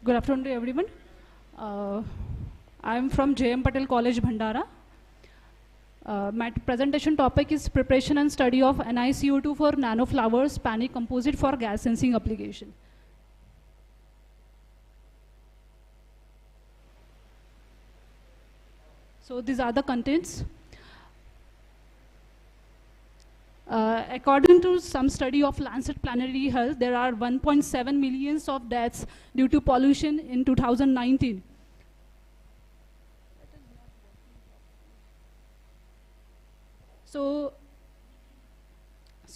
Good afternoon to everyone. I am from J.M. Patel College, Bhandara. My presentation topic is preparation and study of NiCO2 for nanoflowers panic composite for gas sensing application. So these are the contents. According to some study of Lancet Planetary Health, there are 1.7 million of deaths due to pollution in 2019. So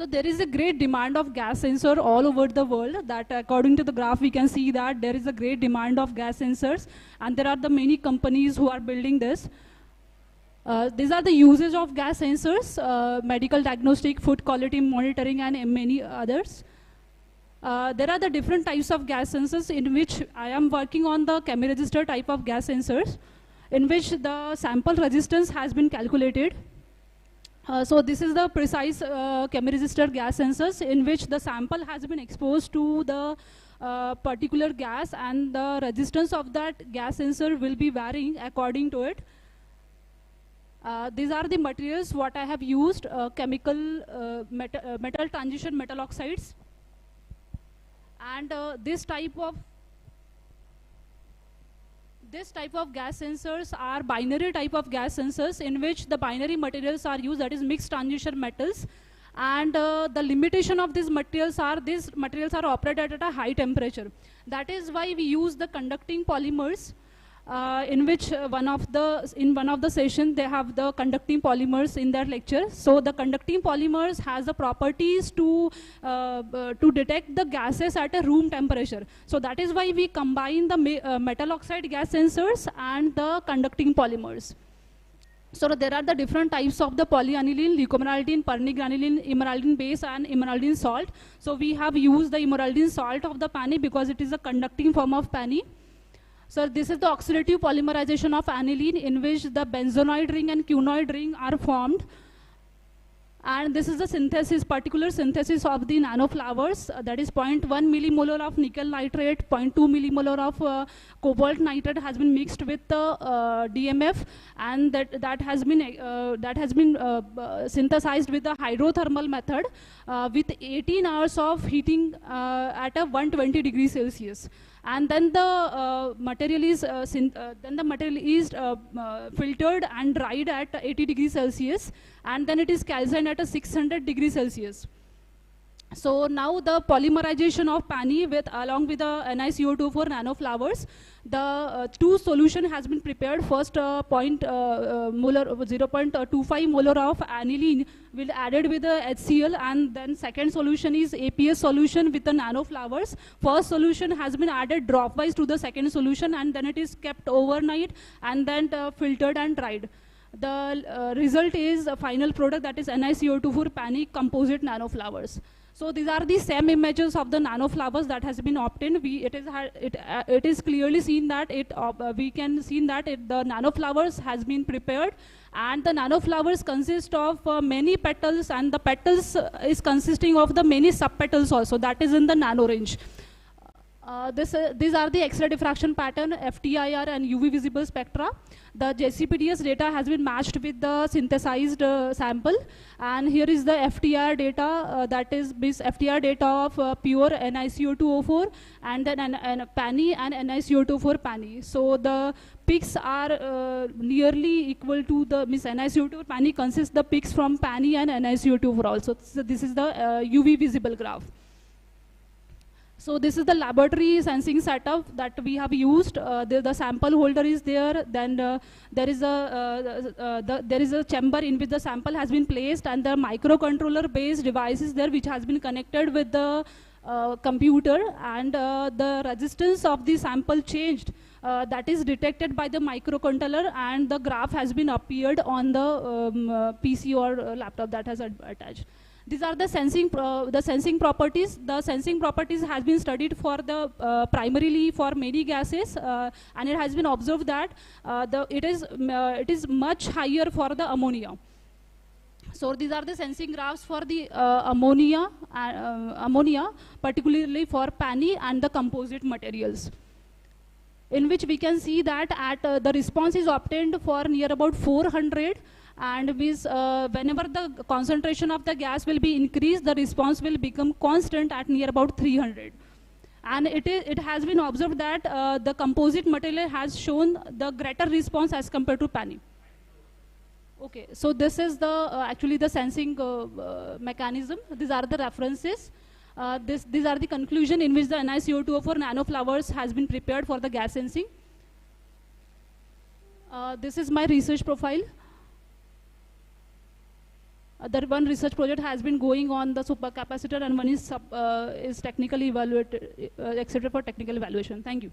there is a great demand of gas sensor all over the world. That according to the graph, we can see that there is a great demand of gas sensors, and there are the many companies who are building this. These are the uses of gas sensors, medical diagnostic, food quality monitoring, and many others. There are the different types of gas sensors in which I am working on the chemiregister type of gas sensors, in which the sample resistance has been calculated. So this is the precise chemiregister gas sensors in which the sample has been exposed to the particular gas, and the resistance of that gas sensor will be varying according to it. These are the materials what I have used, metal transition metal oxides, and this type of gas sensors are binary type of gas sensors in which the binary materials are used, that is mixed transition metals, and the limitation of these materials are operated at a high temperature. That is why we use the conducting polymers, in which in one of the sessions they have the conducting polymers in their lecture. So the conducting polymers has the properties to detect the gases at a room temperature. So that is why we combine the metal oxide gas sensors and the conducting polymers. So there are the different types of the polyaniline, leucomineraldine, pernigraninine, emeraldine base, and emeraldine salt. So we have used the emeraldine salt of the PANI because it is a conducting form of PANI. So this is the oxidative polymerization of aniline, in which the benzonoid ring and quinoid ring are formed. And this is the synthesis, particular synthesis of the nanoflowers. That is 0.1 millimolar of nickel nitrate, 0.2 millimolar of cobalt nitrate has been mixed with the DMF, and that has been synthesized with the hydrothermal method with 18 hours of heating at a 120 degrees Celsius. And then the material is filtered and dried at 80 degrees Celsius, and then it is calcined at a 600 degrees Celsius. So now the polymerization of PANI along with the NiCO2 for nanoflowers, the two solution has been prepared. First 0.25 molar of aniline will added with the HCl, and then second solution is APS solution with the nanoflowers. First solution has been added dropwise to the second solution, and then it is kept overnight and then filtered and dried. The result is a final product, that is NiCO2 for PANI composite nanoflowers. So these are the same images of the nanoflowers that has been obtained. It is clearly seen that the nanoflowers has been prepared, and the nanoflowers consist of many petals, and the petals is consisting of the many subpetals also, that is in the nano range. These are the X-ray diffraction pattern, FTIR, and UV visible spectra. The JCPDS data has been matched with the synthesized sample, and here is the FTIR data, that is this FTIR data of pure NiCO2O4, and then PANI and NiCO2 for PANI. So the peaks are nearly equal to the NiCO2 PANI consists the peaks from PANI and NiCO2 for also. So this is the UV visible graph. So this is the laboratory sensing setup that we have used. The sample holder is there. Then there is a chamber in which the sample has been placed, and the microcontroller-based device is there, which has been connected with the computer, and the resistance of the sample changed. That is detected by the microcontroller, and the graph has been appeared on the PC or laptop that has attached. These are the sensing properties. The sensing properties has been studied for the primarily for many gases, and it has been observed that it is much higher for the ammonia. So these are the sensing graphs for the ammonia, particularly for PANI and the composite materials. in which we can see that at the response is obtained for near about 400, and whenever the concentration of the gas will be increased, the response will become constant at near about 300. And it has been observed that the composite material has shown the greater response as compared to PANI. Okay, so this is the actually the sensing mechanism. These are the references. These are the conclusion in which the NiCO2 nanoflowers has been prepared for the gas sensing. This is my research profile. The one research project has been going on the supercapacitor, and one is technically evaluated, accepted for technical evaluation. Thank you.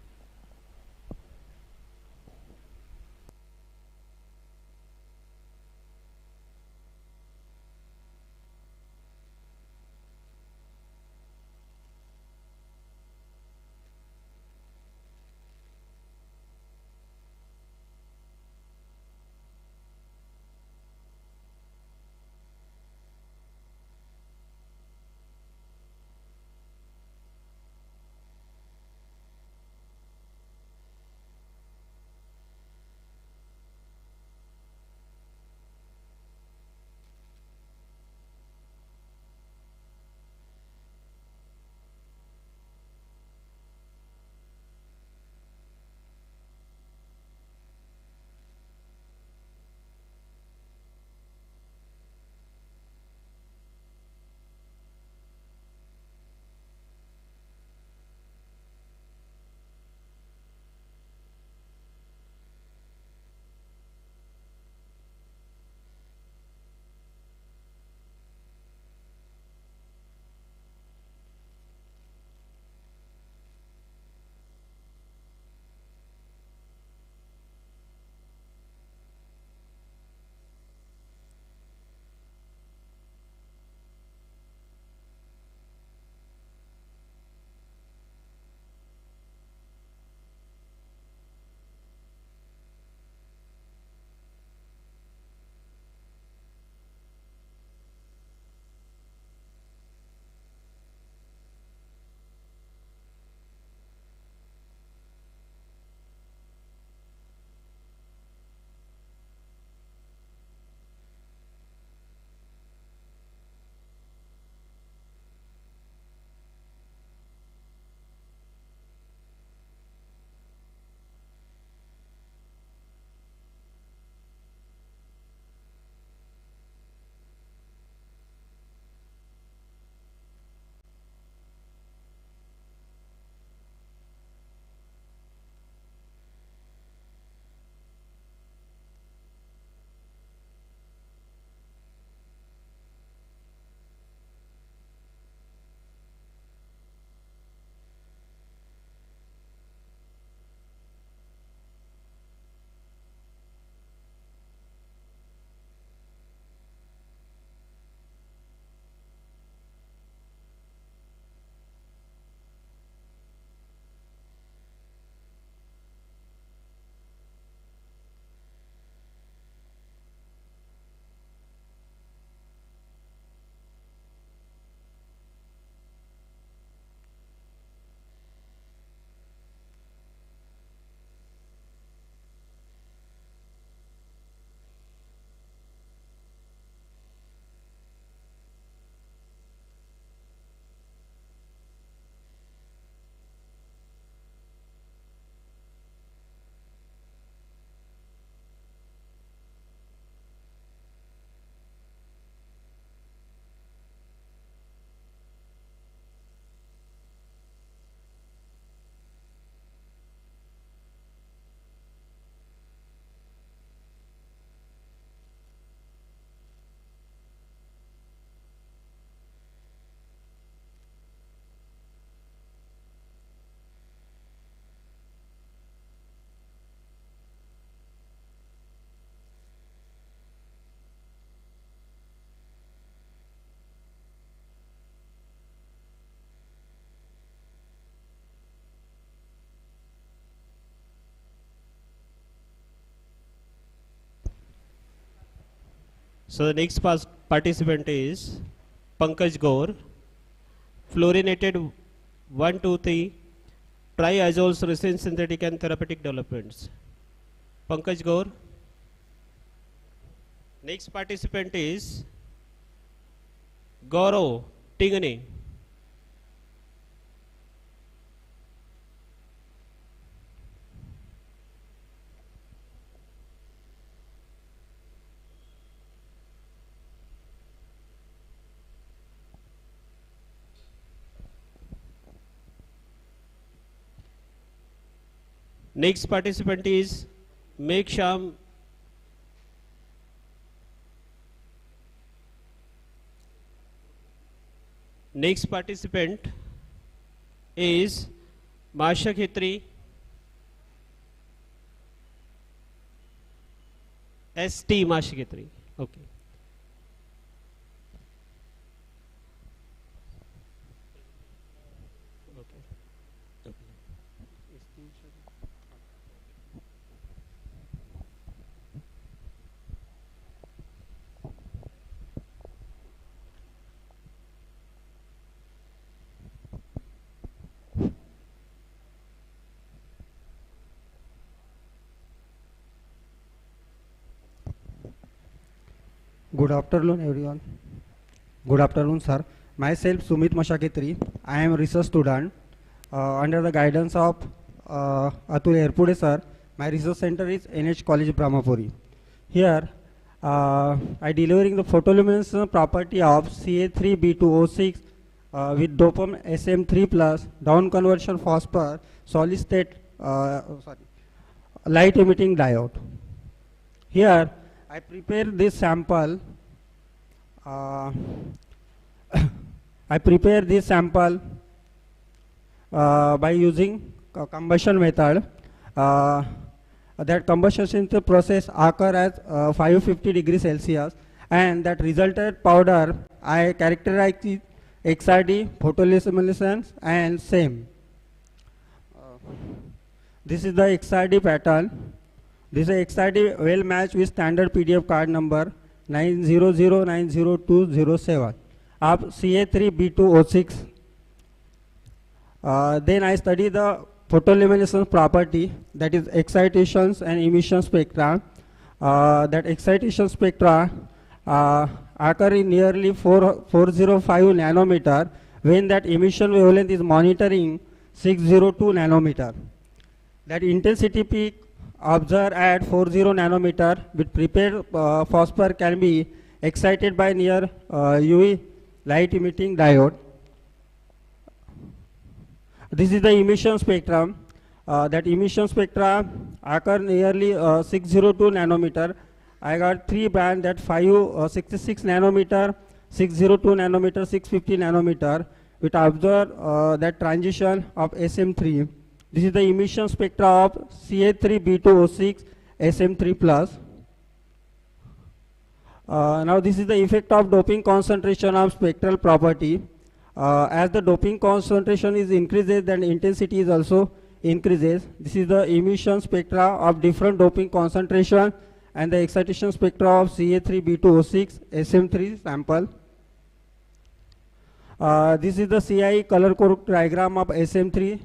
So the next participant is Pankaj Gaur, fluorinated 123 triazoles recent synthetic and therapeutic developments. Pankaj Gaur. Next participant is Gaurav Tingani. Next participant is Meghsham. Next participant is Masha Khetri. ST Masha Khetri. Okay. Good afternoon, everyone. Good afternoon, sir. Myself, Sumit Mashaketri. I am a research student under the guidance of Atul Erpude, sir. My research center is NH College, Brahmapuri. Here, I delivering the photoluminescence property of Ca3B2O6 with dopam SM3 plus down conversion phosphor solid state light emitting diode. Here, I prepare this sample. I prepare this sample by using combustion method. That combustion process occur at 550 degrees Celsius, and that resulted powder I characterize it XRD, photoluminescence, and same. This is the XRD pattern. This is XRD well matched with standard PDF card number 900900207 of Ca3B2O6. Then I study the photoluminescence property, that is excitations and emission spectra. That excitation spectra occur in nearly 405 nanometer when that emission wavelength is monitoring 602 nanometer. That intensity peak observed at 40 nanometer with prepared phosphor can be excited by near UV light emitting diode. This is the emission spectrum. That emission spectra occur nearly 602 nanometer. I got three band, that 566 nanometer, 602 nanometer, 650 nanometer, which observe that transition of SM3. This is the emission spectra of Ca3B2O6 SM3 plus. Now this is the effect of doping concentration of spectral property. As the doping concentration is increases, then intensity is also increases. This is the emission spectra of different doping concentration and the excitation spectra of Ca3B2O6 SM3 sample. This is the CI color code diagram of SM3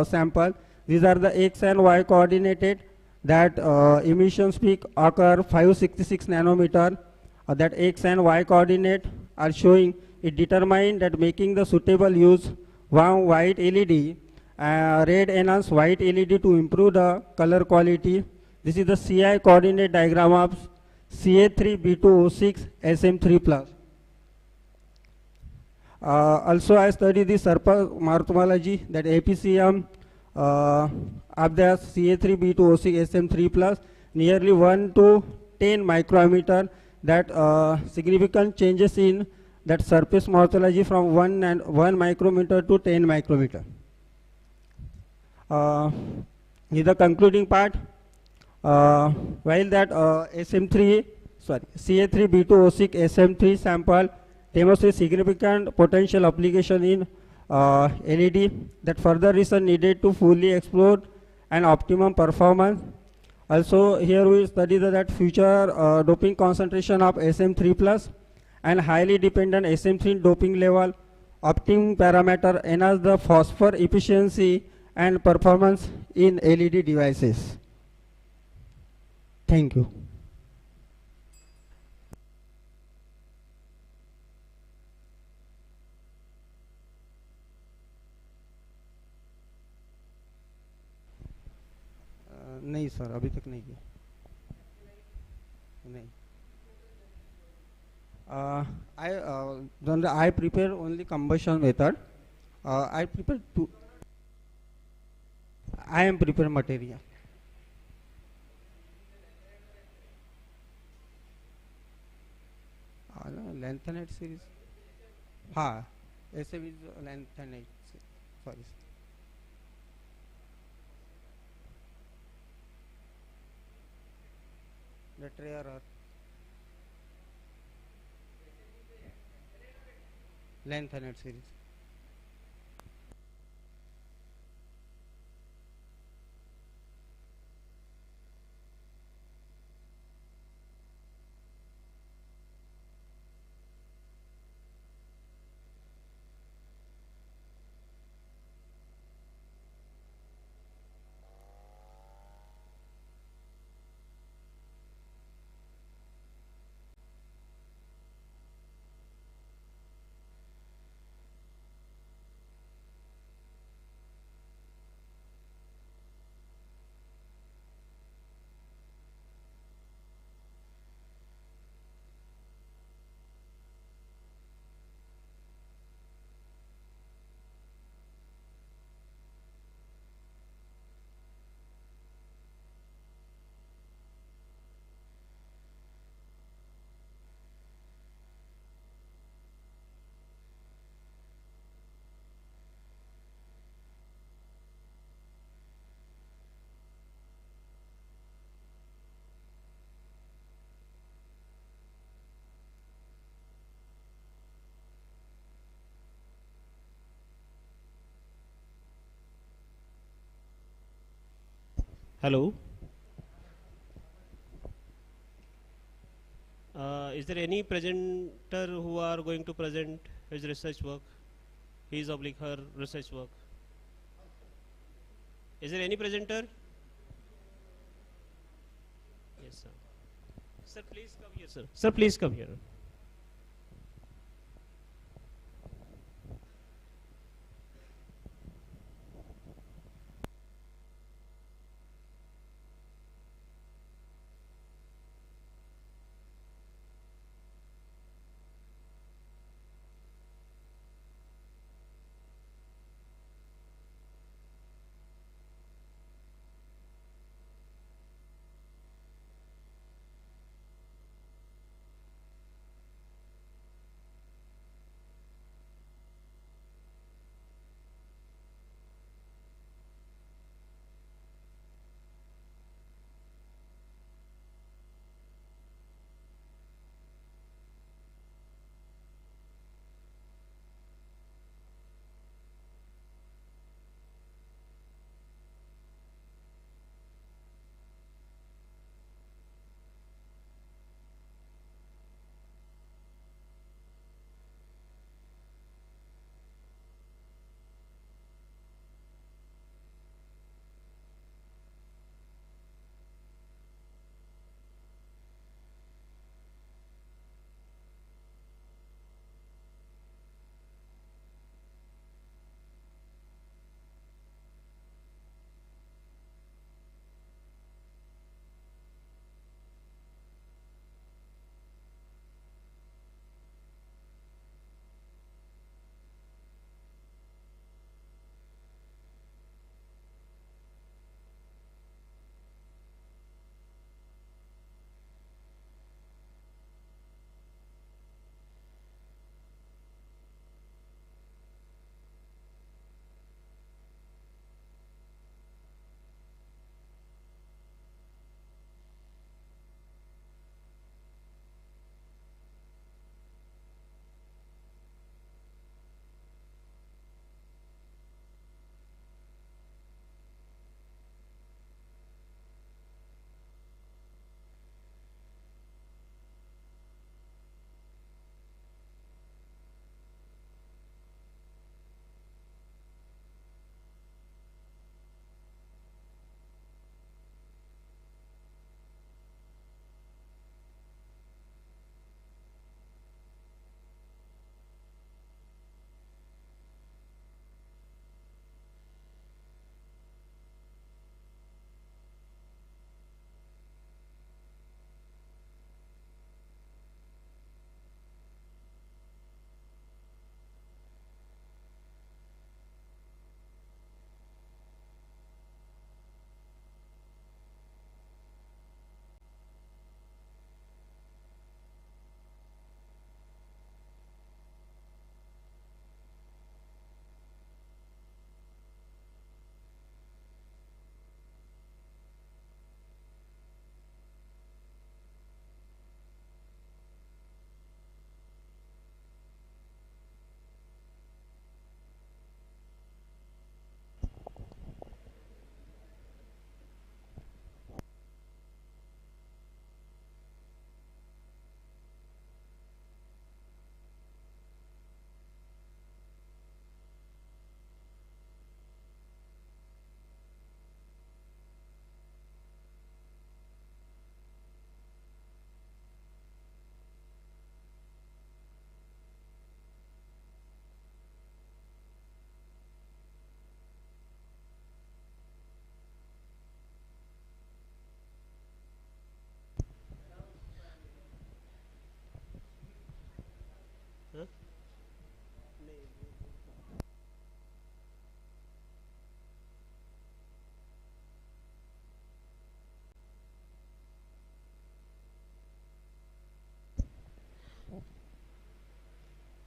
sample. These are the X and Y coordinated. That emissions peak occur 566 nanometer. That X and Y coordinate are showing. It determined that making the suitable use one white LED, red enhanced white LED to improve the color quality. This is the CI coordinate diagram of Ca3B2O6 SM3 plus. Also, I study the surface morphology, that APCM of the Ca3B2O6 SM3 plus nearly 1 to 10 micrometer. That significant changes in that surface morphology from 1 micrometer to 10 micrometer. In the concluding part, while that Ca3B2O6 SM3 sample demonstrates significant potential application in LED, that further research needed to fully explore an optimum performance. Also, here we study that future doping concentration of SM3 plus and highly dependent SM3 doping level, optimum parameter enhance the phosphor efficiency and performance in LED devices. Thank you. नहीं sir, अभी तक नहीं किया। नहीं। I prepare only combustion method. I prepare two. I am prepare material. Lanthanide series. हाँ, ऐसे भी lanthanide. Sorry. The tray or lanthanide series. Hello. Is there any presenter who are going to present his research work, his oblique her research work? Is there any presenter? Yes, sir. Sir, please come here, sir. Sir, please come here.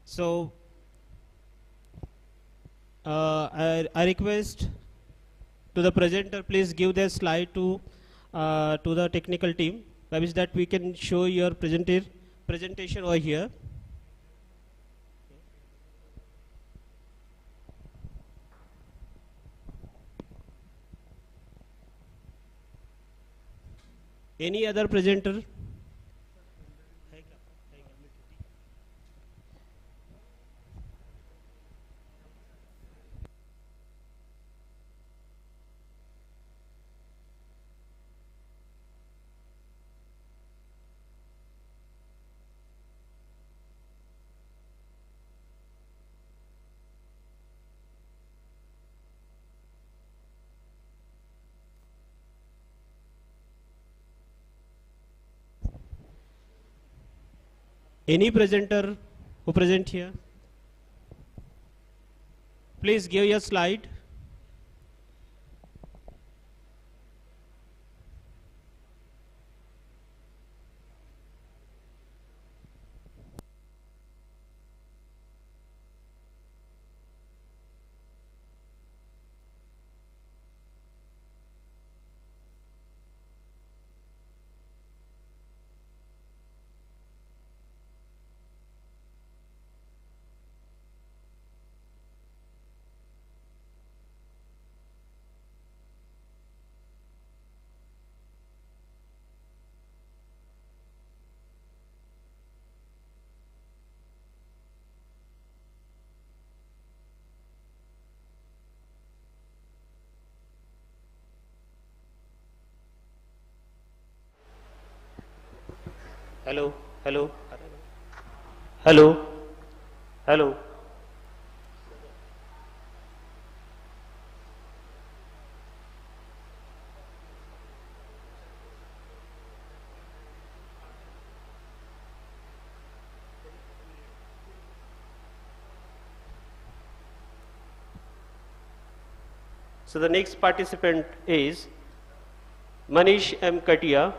So I request to the presenter, please give their slide to the technical team, by which that we can show your presentation over here. Any other presenter? Any presenter who present here? Please give your slide. Hello, hello, hello, hello. So the next participant is Manish M. Katia.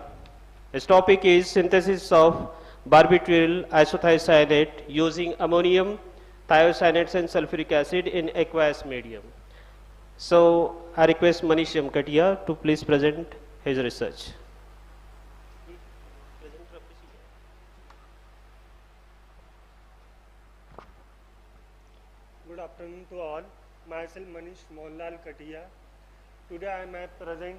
His topic is synthesis of barbituril isothiocyanate using ammonium thiocyanate and sulfuric acid in aqueous medium. So I request Manish M. Katia to please present his research. Good afternoon to all. Myself Manish Mohanlal Katia. Today I may present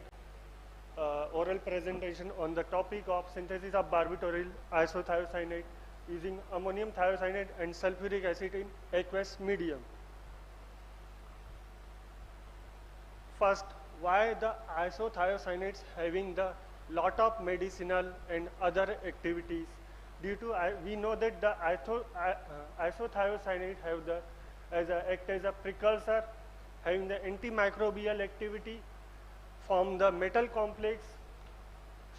oral presentation on the topic of synthesis of barbituril isothiocyanate using ammonium thiocyanate and sulfuric acid in aqueous medium. First, why the isothiocyanates having the lot of medicinal and other activities? Due to we know that the isothiocyanate have the act as a precursor, having the antimicrobial activity, form the metal complex,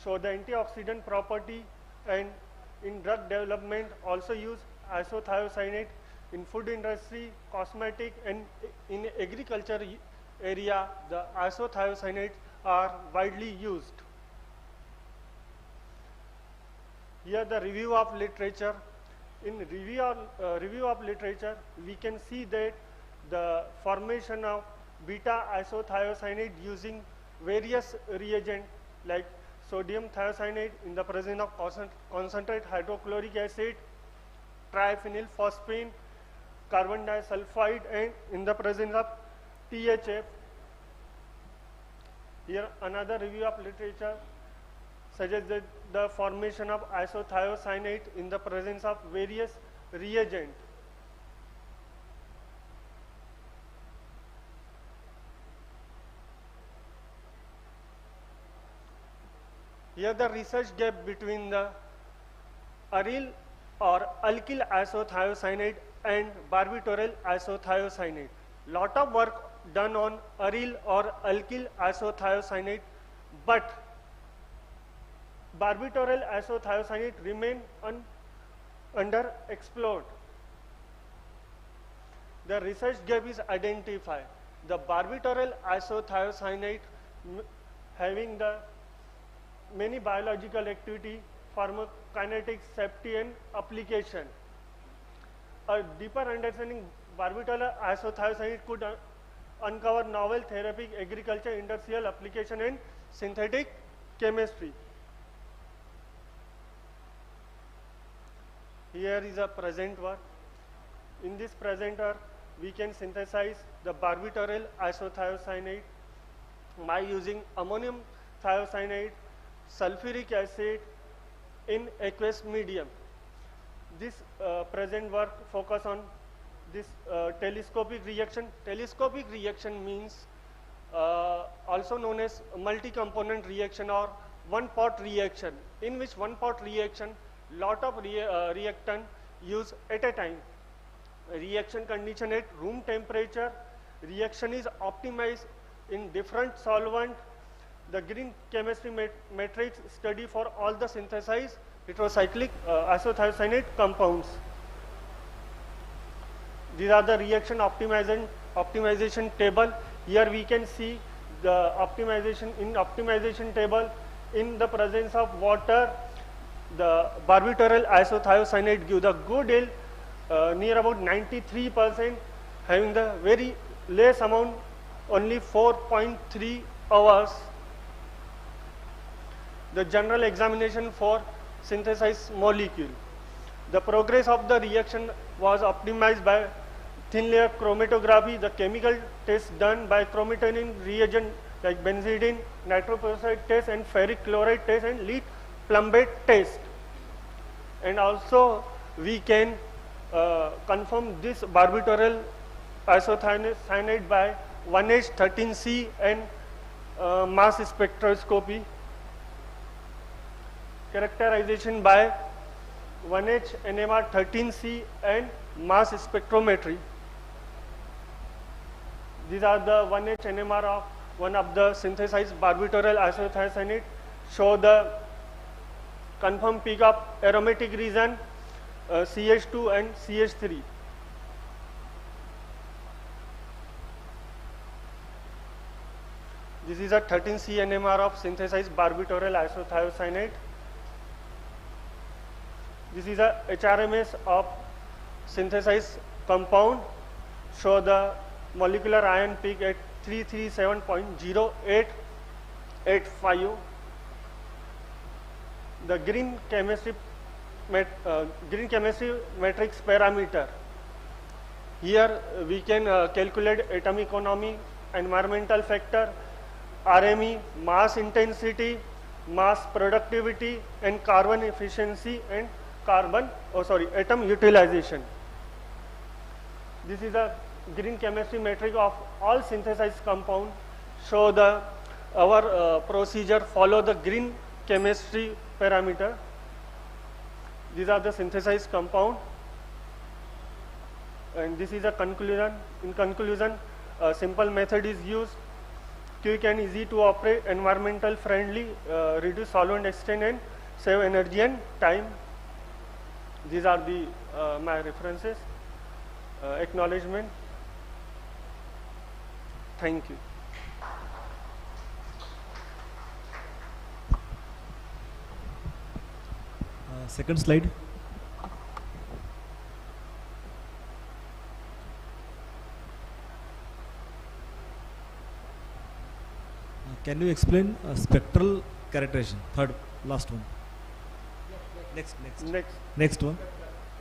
show the antioxidant property, and in drug development also use isothiocyanate in food industry, cosmetic, and in agriculture area the isothiocyanates are widely used. Here the review of literature. In review of literature, we can see that the formation of beta isothiocyanate using various reagents like sodium thiocyanate in the presence of concentrated hydrochloric acid, triphenyl phosphine, carbon disulfide, and in the presence of THF. Here another review of literature suggests that the formation of isothiocyanate in the presence of various reagents. Here the research gap between the aryl or alkyl isothiocyanate and barbituril isothiocyanate. Lot of work done on aryl or alkyl isothiocyanate, but barbituril isothiocyanate remain underexplored. The research gap is identified. The barbituril isothiocyanate having the many biological activity, pharmacokinetic, safety, and application. a deeper understanding barbital isothiocyanate could uncover novel therapeutic agriculture, industrial application and synthetic chemistry. Here is a present work. In this present work, we can synthesize the barbiturate isothiocyanate by using ammonium thiocyanate, sulfuric acid in aqueous medium. This present work focus on this telescopic reaction. Telescopic reaction means also known as multi-component reaction or one-pot reaction, in which one-pot reaction lot of reactant used at a time. Reaction condition at room temperature. Reaction is optimized in different solvent. The green chemistry matrix study for all the synthesized heterocyclic isothiocyanate compounds. These are the reaction optimization table. Here we can see the optimization table. In the presence of water, the barbiturate isothiocyanate give the good yield near about 93%, having the very less amount, only 4.3 hours. The general examination for synthesized molecule. The progress of the reaction was optimized by thin layer chromatography. The chemical test done by chromatin reagent like benzidine, nitroperoxide test and ferric chloride test and lead plumbate test. And also we can confirm this barbiturate isothiocyanate by 1H13C and mass spectroscopy. Characterization by 1H NMR 13C and mass spectrometry. These are the 1H NMR of one of the synthesized barbiturate isothiocyanate. Show the confirmed peak of aromatic region CH2 and CH3. This is a 13C NMR of synthesized barbiturate isothiocyanate. This is a HRMS of synthesized compound. Show the molecular ion peak at 337.0885. The green chemistry matrix parameter. Here we can calculate atomic economy, environmental factor, RME, mass intensity, mass productivity, and carbon efficiency and atom utilization. This is a green chemistry matrix of all synthesized compound. Show the our procedure follow the green chemistry parameter. These are the synthesized compound, and this is a conclusion. In conclusion, a simple method is used, quick and easy to operate, environmental friendly, reduce solvent exchange and save energy and time. These are the my references. Acknowledgement. Thank you. Second slide. Can you explain spectral characterization? Third, last one. Next one.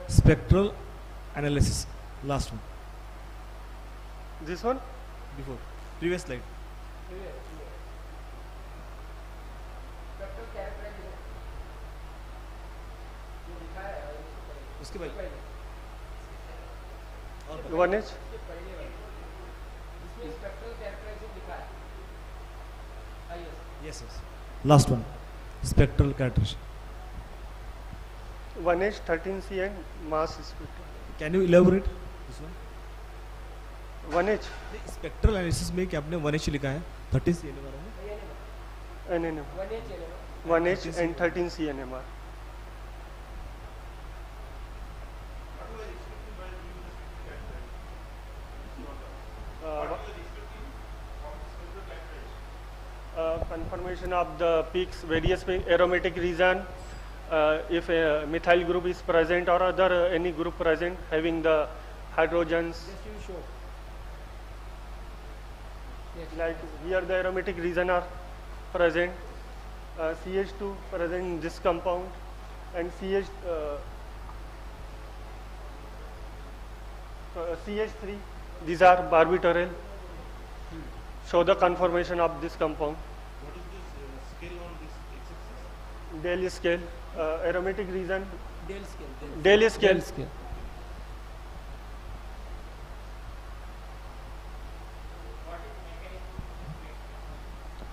Spectral analysis. Last one. This one? Before. Previous slide. उसके बाद 1H. Yes. Last one. Spectral characterization. 1H 13C and mass spectrum. Can you elaborate this one? 1H. Spectral analysis में क्या आपने 1H लिखा है 13C NMR है NMR 1H and 13C NMR. Confirmation of the peaks, various aromatic region, if a methyl group is present or other any group present having the hydrogens. Like here the aromatic region are present, CH2 present in this compound, and CH3, these are barbiturate. Show the conformation of this compound. What is this scale on this x-axis? Daily scale, aromatic region, Dale scale. daily scale. Dale scale.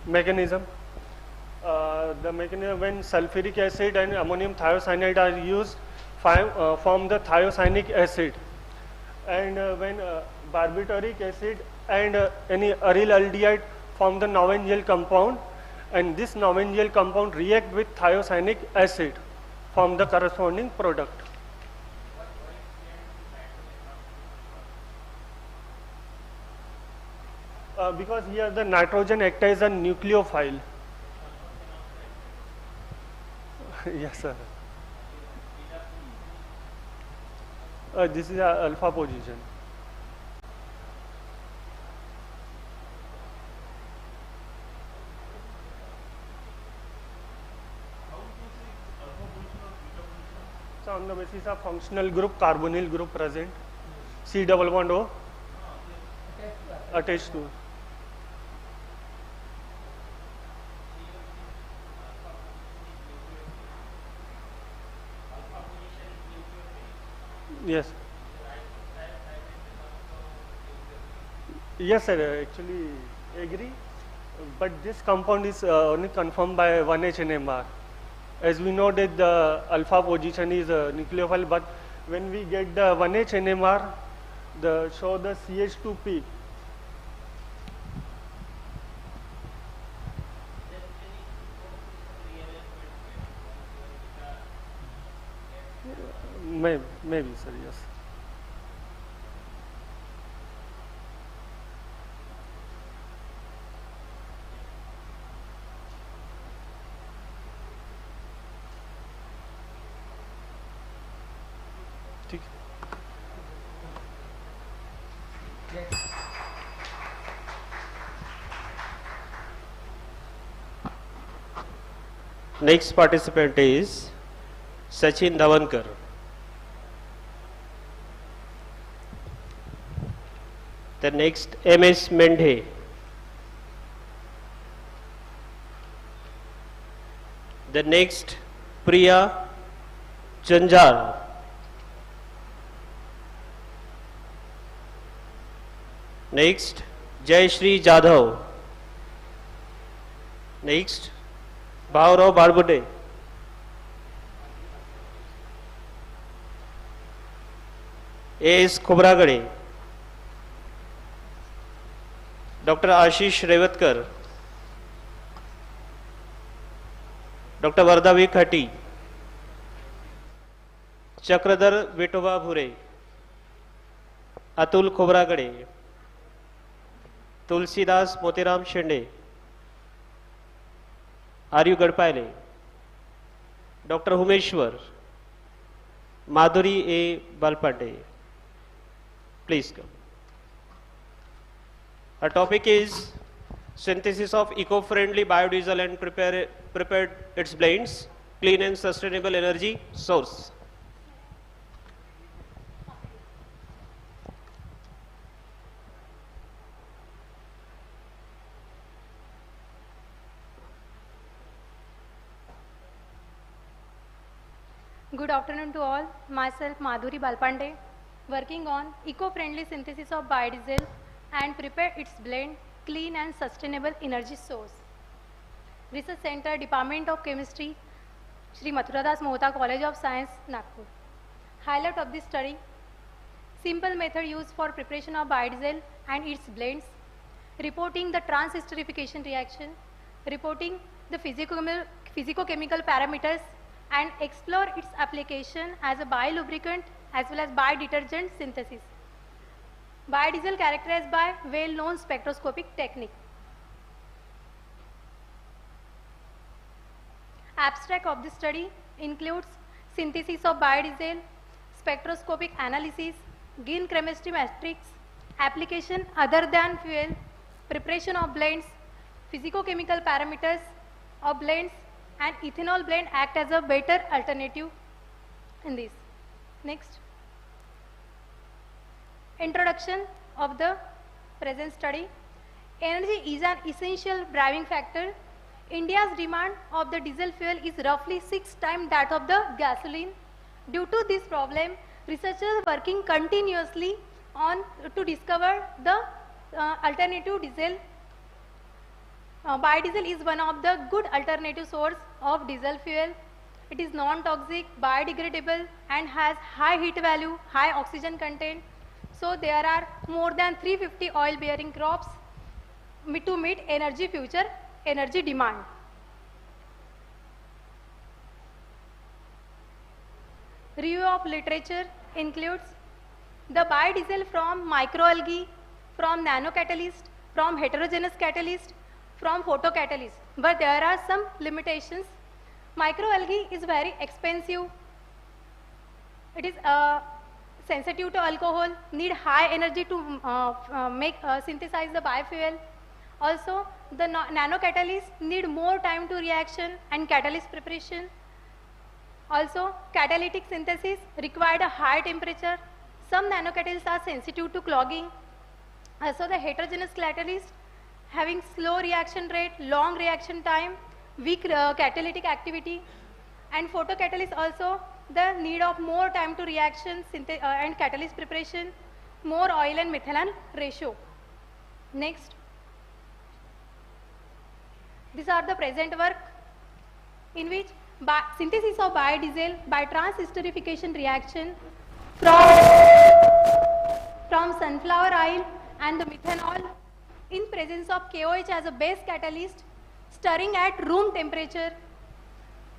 Mechanism. The mechanism when sulfuric acid and ammonium thiocyanide are used, form the thiocyanic acid, and when barbituric acid and any aryl aldehyde form the novengial compound, and this novengial compound react with thiocyanic acid, form the corresponding product. Because here the nitrogen acts as a nucleophile. Yes, sir. This is a alpha position. So on the basis of functional group, carbonyl group present, C double bond O attached to. Yes. Yes, sir. Actually, agree. But this compound is only confirmed by 1H NMR. As we know that the alpha position is nucleophile, but when we get the 1H NMR, show the CH2 peak. Maybe, sir, yes. ठीक है. Next participant is Sachin Dhavankar. The next MS Mendhe. The next Priya Janjal. Next Jayashri Jadhav. Next Bhaurav Barbude. A.S. Khobragade. Dr. Ashish Revatkar. Dr. Varda V. Khati. Chakradhar Vitova Bhure. Atul Khobragade. Tulsidas Motiram Shende. Aryu Gadpaile. Dr. Humeshwar. Madhuri A. Balpande. Please come. Our topic is synthesis of eco-friendly biodiesel and prepared its blends, clean and sustainable energy source. Good afternoon to all. Myself Madhuri Balpande, working on eco-friendly synthesis of biodiesel and prepare its blend, clean and sustainable energy source. Research Center, Department of Chemistry, Shri Mathuradas Mohta College of Science, Nagpur. Highlight of this study: simple method used for preparation of biodiesel and its blends, reporting the trans-esterification reaction, reporting the physicochemical parameters, and explore its application as a biolubricant as well as biodetergent synthesis. Biodiesel characterized by well-known spectroscopic technique. Abstract of the study includes synthesis of biodiesel, spectroscopic analysis, green chemistry matrix, application other than fuel, preparation of blends, physicochemical parameters of blends, and ethanol blend act as a better alternative in this. Next. Introduction of the present study. Energy is an essential driving factor. India's demand of the diesel fuel is roughly 6 times that of the gasoline. Due to this problem, researchers are working continuously on to discover the alternative diesel. Biodiesel is one of the good alternative source of diesel fuel. It is non-toxic, biodegradable, and has high heat value, high oxygen content. So there are more than 350 oil-bearing crops to meet future energy demand. Review of literature includes the biodiesel from microalgae, from nanocatalyst, from heterogeneous catalyst, from photocatalyst. But there are some limitations. Microalgae is very expensive. It is sensitive to alcohol, need high energy to synthesize the biofuel. Also, the nanocatalysts need more time to reaction and catalyst preparation. Also, catalytic synthesis required a high temperature. Some nanocatalysts are sensitive to clogging. Also, the heterogeneous catalyst having slow reaction rate, long reaction time, weak catalytic activity, and photocatalyst also the need of more time to reaction and catalyst preparation, more oil and methanol ratio. Next. These are the present work in which synthesis of biodiesel by transesterification reaction from sunflower oil and the methanol in presence of KOH as a base catalyst, stirring at room temperature,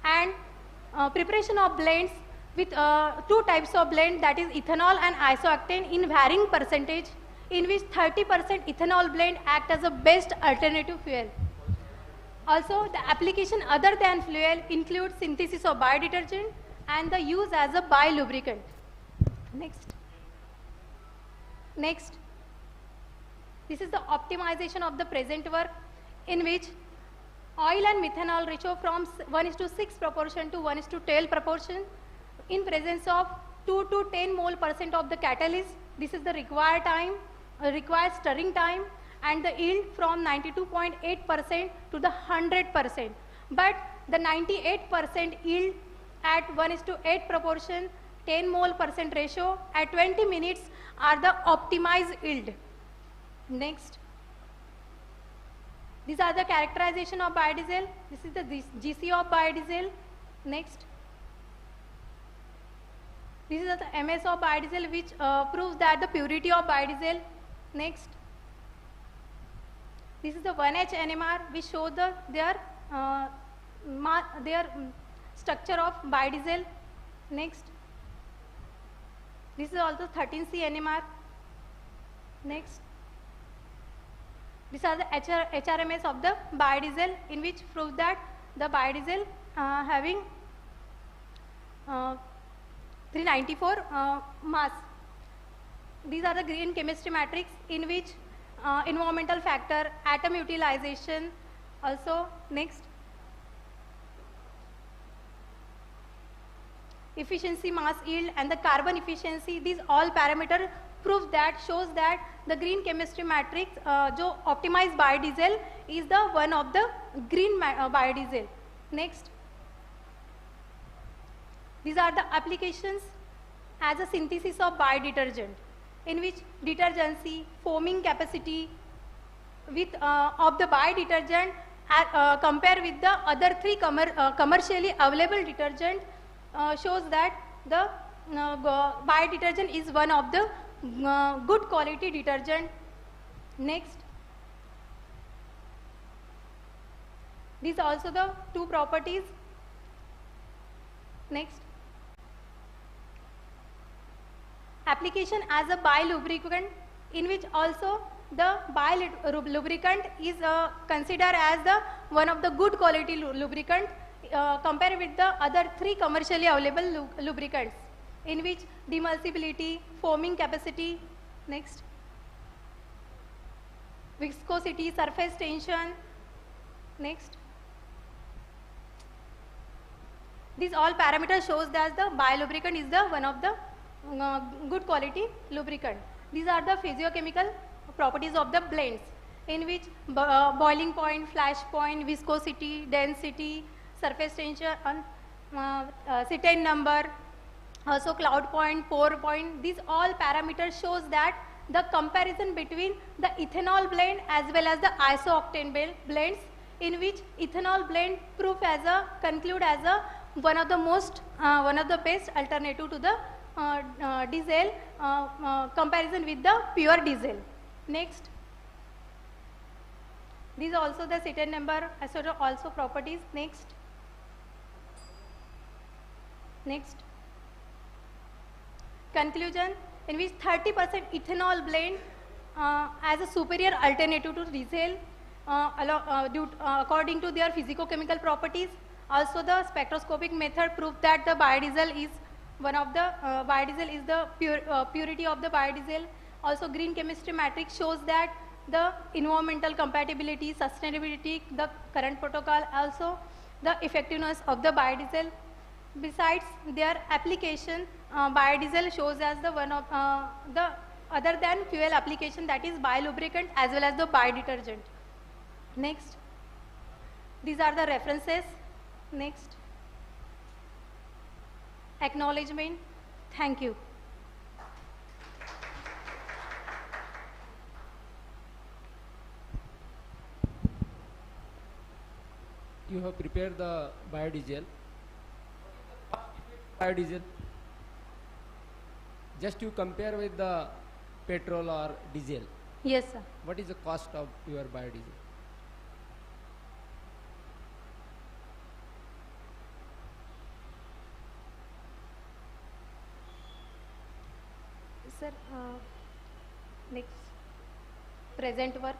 and preparation of blends with 2 types of blend, that is ethanol and isooctane in varying percentage, in which 30% ethanol blend act as a best alternative fuel. Also, the application other than fuel includes synthesis of biodetergent and the use as a biolubricant. Next. Next. This is the optimization of the present work in which oil and methanol ratio from 1:6 proportion to 1:12 proportion in presence of 2 to 10 mole% of the catalyst. This is the required time, required stirring time, and the yield from 92.8% to the 100%. But the 98% yield at 1:8 proportion, 10 mole% ratio at 20 minutes are the optimized yield. Next. These are the characterization of biodiesel. This is the GC of biodiesel. Next. This is the MS of biodiesel, which proves that the purity of biodiesel. Next. This is the 1H NMR, which show their structure of biodiesel. Next. This is also 13C NMR. Next. These are the HRMS of the biodiesel, in which proves that the biodiesel having 394 mass. These are the green chemistry matrix, in which environmental factor, atom utilization, also next. Efficiency, mass yield, and the carbon efficiency, these all parameters proves that, shows that the green chemistry matrix, जो optimized biodiesel is the one of the green biodiesel. Next. These are the applications as a synthesis of biodetergent, in which detergency, foaming capacity with of the biodetergent compared with the other 3 commercially available detergent shows that the biodetergent is one of the good quality detergent. Next. These are also the 2 properties. Next. Application as a biolubricant, in which also the biolubricant is considered as the one of the good quality lubricant, compare with the other 3 commercially available lubricants, in which demulsibility, foaming capacity, next, viscosity, surface tension, next. These all parameters shows that the biolubricant is the one of the good quality lubricant. These are the physiochemical properties of the blends, in which boiling point, flash point, viscosity, density, surface tension, cetane number, also cloud point, pore point. These all parameters shows that the comparison between the ethanol blend as well as the isooctane blends, in which ethanol blend conclude as a one of the best alternative to the diesel comparison with the pure diesel. Next, these are also the cetane number, also properties. Next, conclusion, in which 30% ethanol blend as a superior alternative to diesel according to their physicochemical properties. Also, the spectroscopic method proved that the biodiesel is the purity of the biodiesel. Also, green chemistry matrix shows that the environmental compatibility, sustainability, the current protocol, also the effectiveness of the biodiesel. Besides their application, biodiesel shows as the one of the other than fuel application, that is biolubricant as well as the biodetergent. Next, these are the references. Next, acknowledgement. Thank you. You have prepared the biodiesel. Biodiesel. Just you compare with the petrol or diesel. Yes, sir. What is the cost of your biodiesel? Sir, next, present work.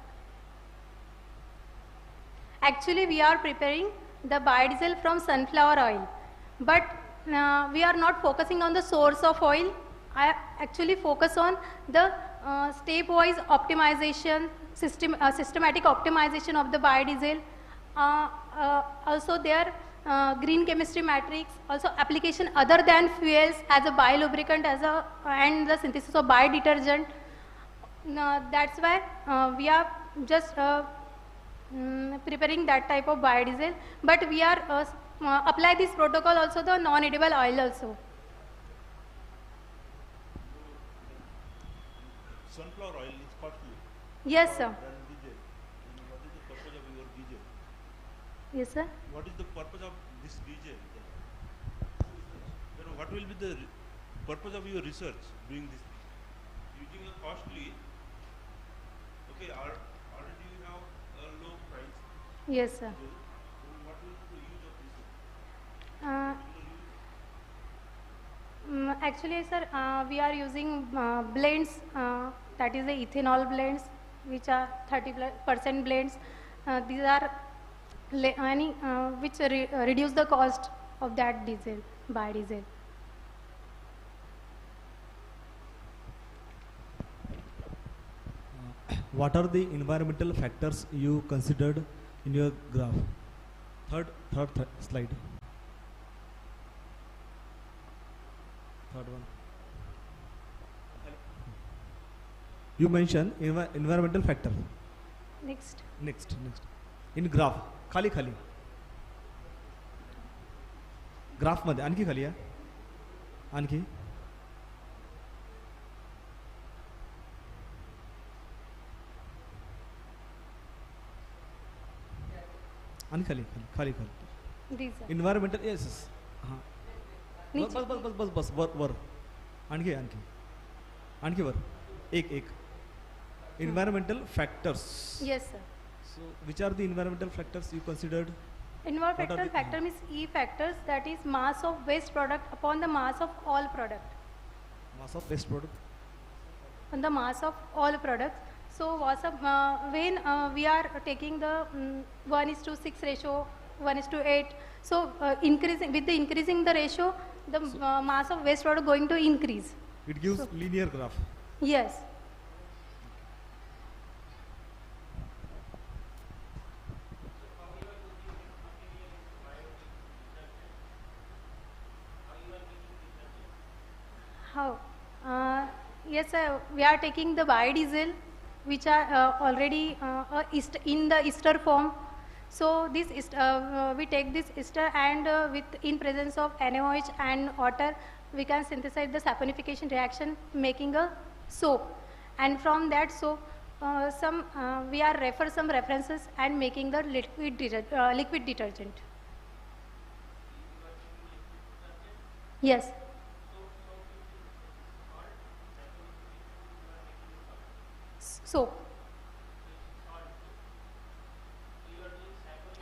Actually, we are preparing the biodiesel from sunflower oil, but we are not focusing on the source of oil. I actually focus on the stepwise optimization, systematic optimization of the biodiesel. Also, their green chemistry matrix, also application other than fuels as a biolubricant and the synthesis of biodetergent. That's why we are just preparing that type of biodiesel, but we are apply this protocol also the non-edible oil also. Sunflower oil is costly. Yes, sir. Than diesel. And what is the purpose of your diesel? Yes, sir. What is the purpose of this diesel? Then what will be the purpose of your research doing this? Using a costly, okay, already you have a low price. Yes, sir. So what will be the use of this? Actually, sir, we are using blends, that is the ethanol blends, which are 30% blends. These are which reduce the cost of that diesel, biodiesel. What are the environmental factors you considered in your graph? Third slide. Third one. You mentioned environmental factor. Next. In graph, खाली graph मध्ये आणखी खाली या आणखी आणि खाली These are. environmental yes हाँ बस वर आणखी वर एक environmental factors. Yes, sir. So which are the environmental factors you considered? Environmental factor means E factors, that is mass of waste product upon the mass of all product. Mass of waste product. On the mass of all products. So when we are taking the 1:6 ratio 1:8. So increasing with the increasing the ratio, the mass of wastewater going to increase. It gives linear graph. Yes. How? Yes, we are taking the biodiesel, which are already in the ester form. So this we take this ester and with in presence of NaOH and water, we can synthesize the saponification reaction, making a soap. And from that soap, we are refer some references and making the liquid detergent. Yes. Soap.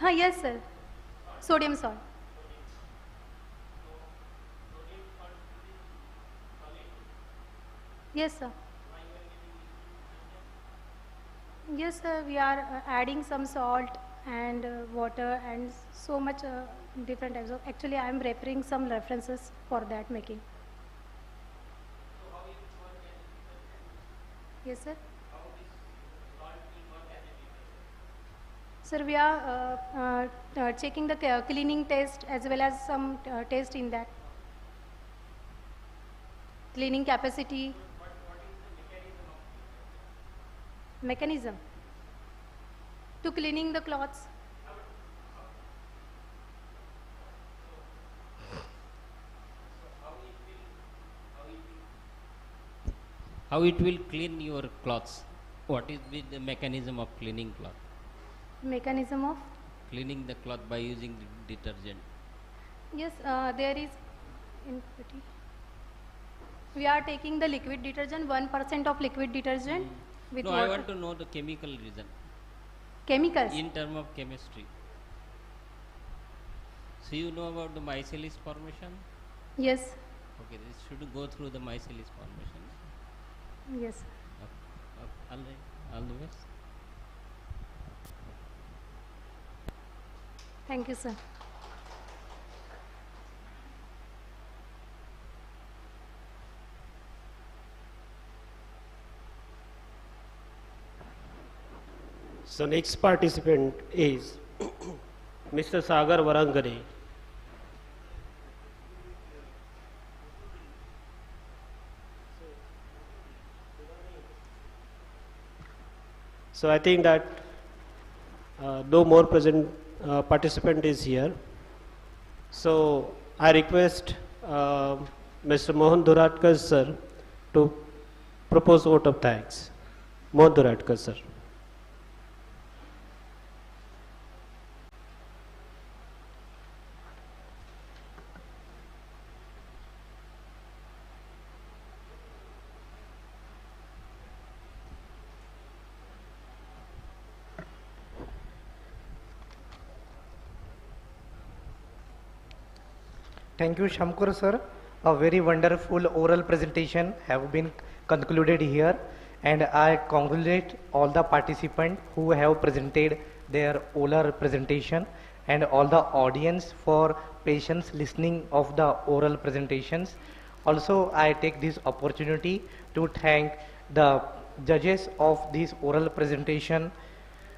Yes, sir. Sodium salt. Yes, sir. Yes, sir. We are adding some salt and water and so much different types of. Actually, I am referring some references for that making. Yes, sir. Sir, we are checking the cleaning test as well as some test in that. Cleaning capacity. Mechanism. To cleaning the cloths. How it will clean your clothes? What is the mechanism of cleaning cloth? Mechanism of? Cleaning the cloth by using the detergent. Yes, there is in pretty. We are taking the liquid detergent, 1% of liquid detergent with No, water. I want to know the chemical reason. Chemicals? In terms of chemistry. So you know about the micellar formation? Yes. Okay, this should go through the micellar formation. Yes. All right, all the best. Thank you, sir. So next participant is Mr. Sagar Varangare. So I think that no more present participant is here. So I request Mr. Mohan Duratkar sir to propose vote of thanks. Mohan Duratkar sir. Thank you, Shamkur sir. A very wonderful oral presentation have been concluded here, and I congratulate all the participants who have presented their oral presentation and all the audience for patience listening of the oral presentations. Also, I take this opportunity to thank the judges of this oral presentation.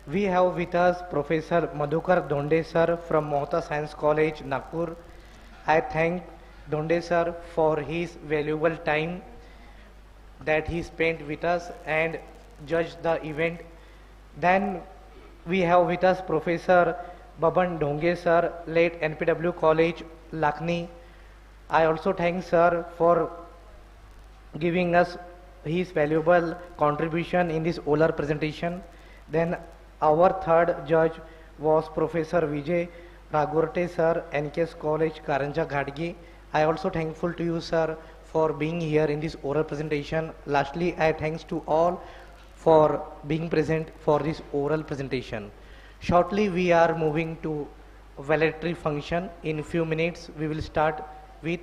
We have with us Professor Madhukar Donde sir from Mohta Science College, Nagpur. I thank Donde sir for his valuable time that he spent with us and judged the event. Then we have with us Professor Baban Donge sir, late NPW College, Lakni. I also thank sir for giving us his valuable contribution in this oral presentation. Then our third judge was Professor Vijay Ragurte sir, NKS College, Karanja Ghadgi. I also thankful to you sir for being here in this oral presentation. Lastly, I thanks to all for being present for this oral presentation. Shortly we are moving to valedictory function. In few minutes we will start with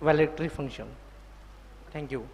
valedictory function. Thank you.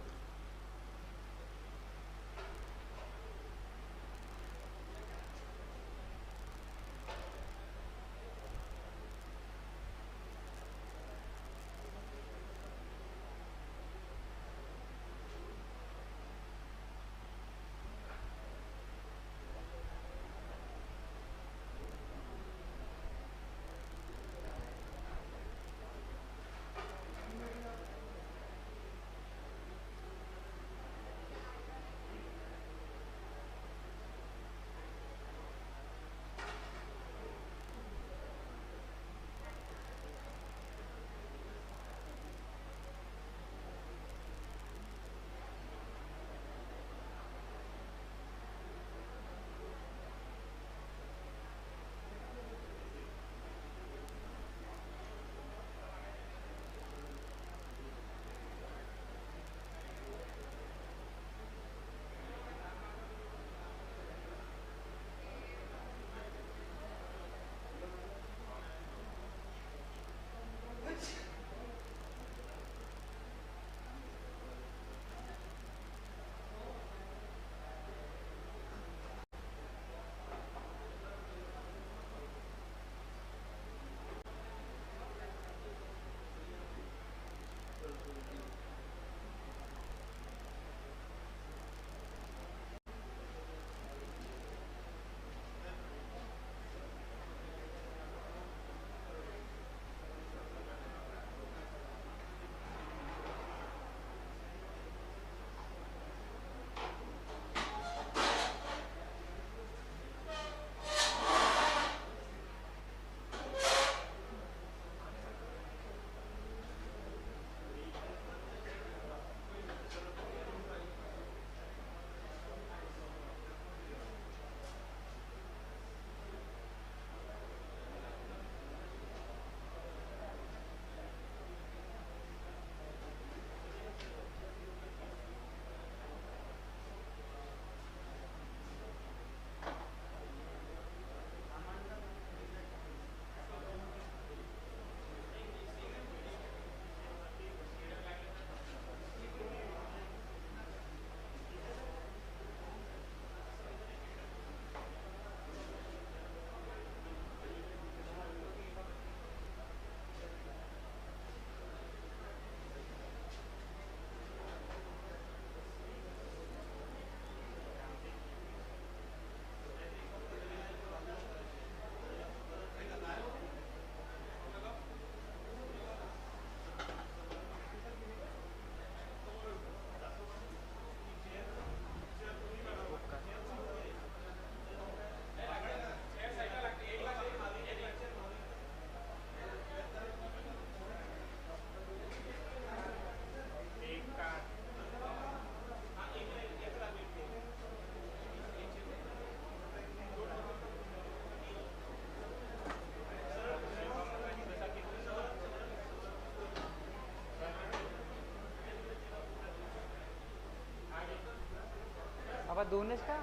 दोनच का?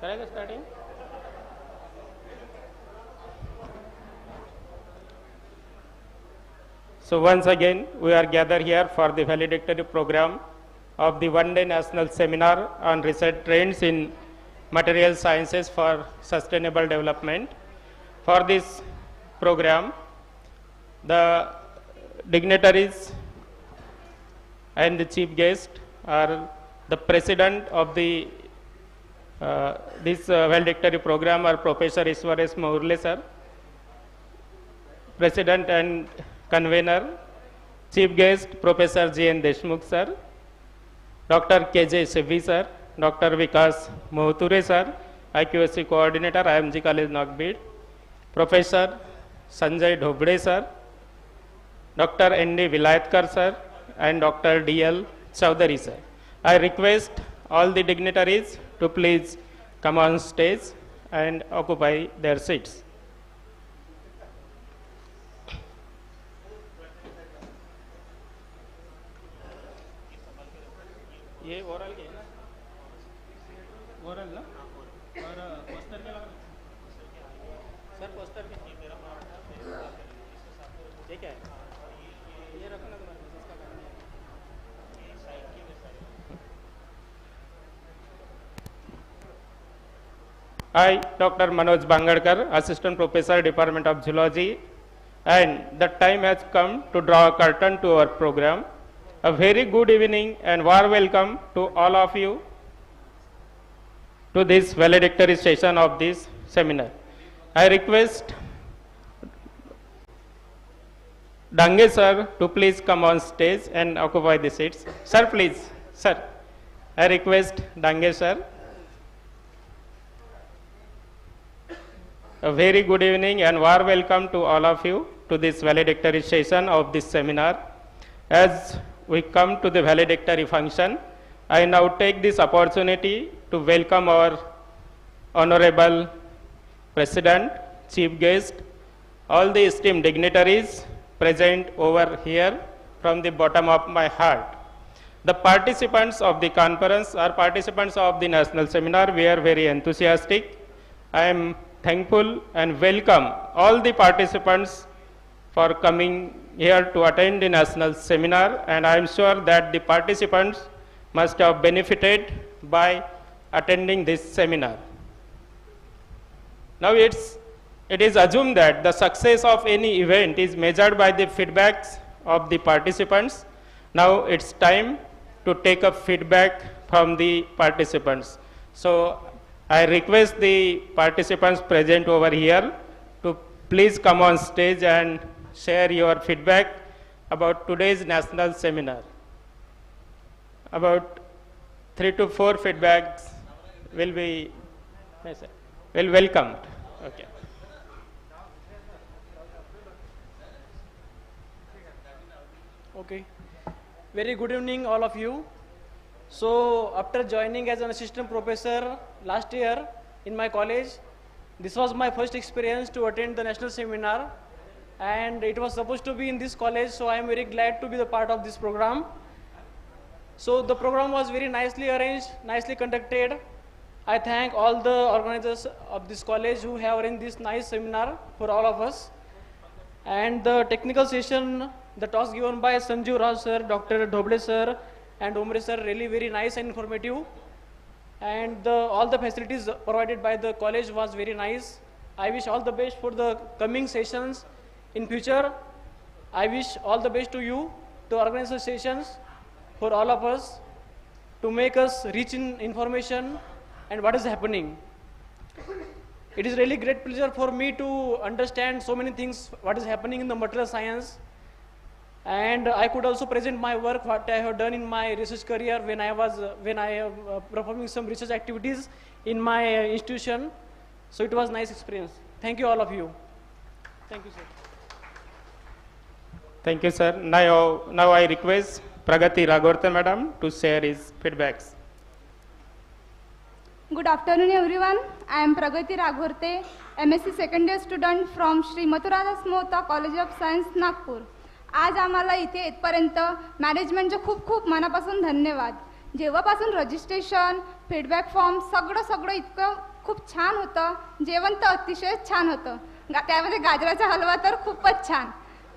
करेगा starting? So once again, we are gathered here for the valedictory program of the one-day national seminar on research trends in material sciences for sustainable development. For this program, the dignitaries and the chief guest are the president of the this valedictory program are Professor Ssjc Murli sir, president and convener, chief guest Professor G.N. Deshmukh sir, Dr. K.J. Ssjc sir, Dr. Vikas Mohuture sir, IQSC coordinator, IMG College Nagbeed, Professor Sanjay Dhobde sir, Dr. N.D. Vilayatkar sir, and Dr. D.L. Chowdhury sir. I request all the dignitaries to please come on stage and occupy their seats. ये oral के ना oral ना और poster के लगा sir poster के ये क्या है ये रखना तुम्हारे इसका करना है ये साइड की में sir I, Dr. Manoj Bangadkar, Assistant Professor, Department of Zoology, and the time has come to draw a curtain to our program. A very good evening and warm welcome to all of you to this valedictory session of this seminar. I request Dange sir to please come on stage and occupy the seats. Sir, please, sir. I request Dange sir. A very good evening and warm welcome to all of you to this valedictory session of this seminar. As we come to the valedictory function, I now take this opportunity to welcome our Honorable President, Chief Guest, all the esteemed dignitaries present over here from the bottom of my heart. The participants of the conference are participants of the national seminar. We are very enthusiastic. I am thankful and welcome all the participants for coming here to attend the national seminar, and I am sure that the participants must have benefited by attending this seminar. Now it is assumed that the success of any event is measured by the feedbacks of the participants. Now it's time to take up feedback from the participants. So I request the participants present over here to please come on stage and share your feedback about today's national seminar. About 3 to 4 feedbacks will be welcomed. Okay. Okay. Very good evening, all of you. So, after joining as an assistant professor last year in my college, this was my first experience to attend the national seminar, and it was supposed to be in this college, so I am very glad to be the part of this program. So, the program was very nicely arranged, nicely conducted. I thank all the organizers of this college who have arranged this nice seminar for all of us. And the technical session, the talks given by Sanjeev Rao sir, Dr. Dhoble sir, and Umre sir, really very nice and informative. And all the facilities provided by the college was very nice. I wish all the best for the coming sessions in future. I wish all the best to you to organize the sessions for all of us to make us rich in information and what is happening. It is really great pleasure for me to understand so many things, what is happening in the material science. And I could also present my work, what I have done in my research career when I was performing some research activities in my institution. So it was a nice experience. Thank you all of you. Thank you, sir. Thank you, sir. Now I request Pragati Ragorte madam to share his feedbacks. Good afternoon, everyone. I am Pragati Raghorte, MSc second year student from Shri Mathuradas Mohta College of Science, Nagpur. आज आम्हाला इथे येतपर्यंत मॅनेजमेंटचे खूप खूप मनापासून धन्यवाद. जेव्हापासून registration, feedback form सगळं इतकं खूप छान होतं. जेवण तर अतिशय छान होतं. त्यामध्ये गाजराचा हलवा तर खूपच छान.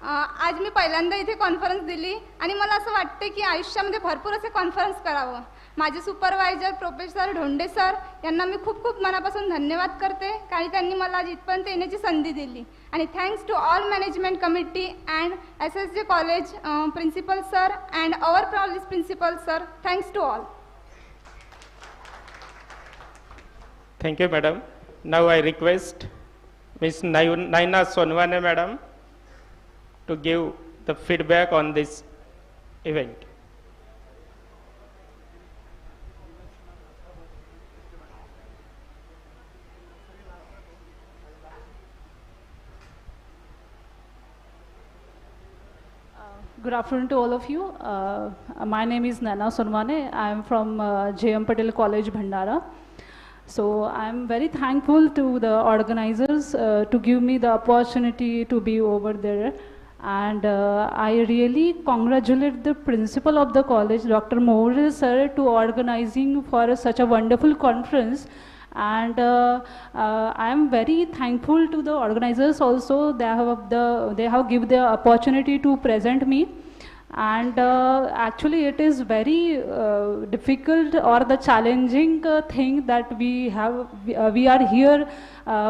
आज मी पहिल्यांदा इथे कॉन्फरन्स दिली आणि मला असं वाटते की आयुष्यामध्ये भरपूर असे कॉन्फरन्स करावं. माझे सुपरवायझर प्रोफेसर ढोंडे सर यांना मी खूप खूप मनापासून धन्यवाद करते कारण त्यांनी मला इथपर्यंत येण्याची संधी दिली. आणि thanks to all management committee and SSJ college principal sir and our college principal sir. Thanks to all. Thank you, madam. Now I request Ms. Naina Sonwane madam to give the feedback on this event. Good afternoon to all of you. My name is Naina Sonwane. I am from J.M. Patel College, Bhandara. So I am very thankful to the organizers to give me the opportunity to be over there. And I really congratulate the principal of the college, Dr. Moore sir, to organizing for such a wonderful conference. And I am very thankful to the organizers also. They have given the opportunity to present me. And actually it is very difficult or the challenging thing that we are here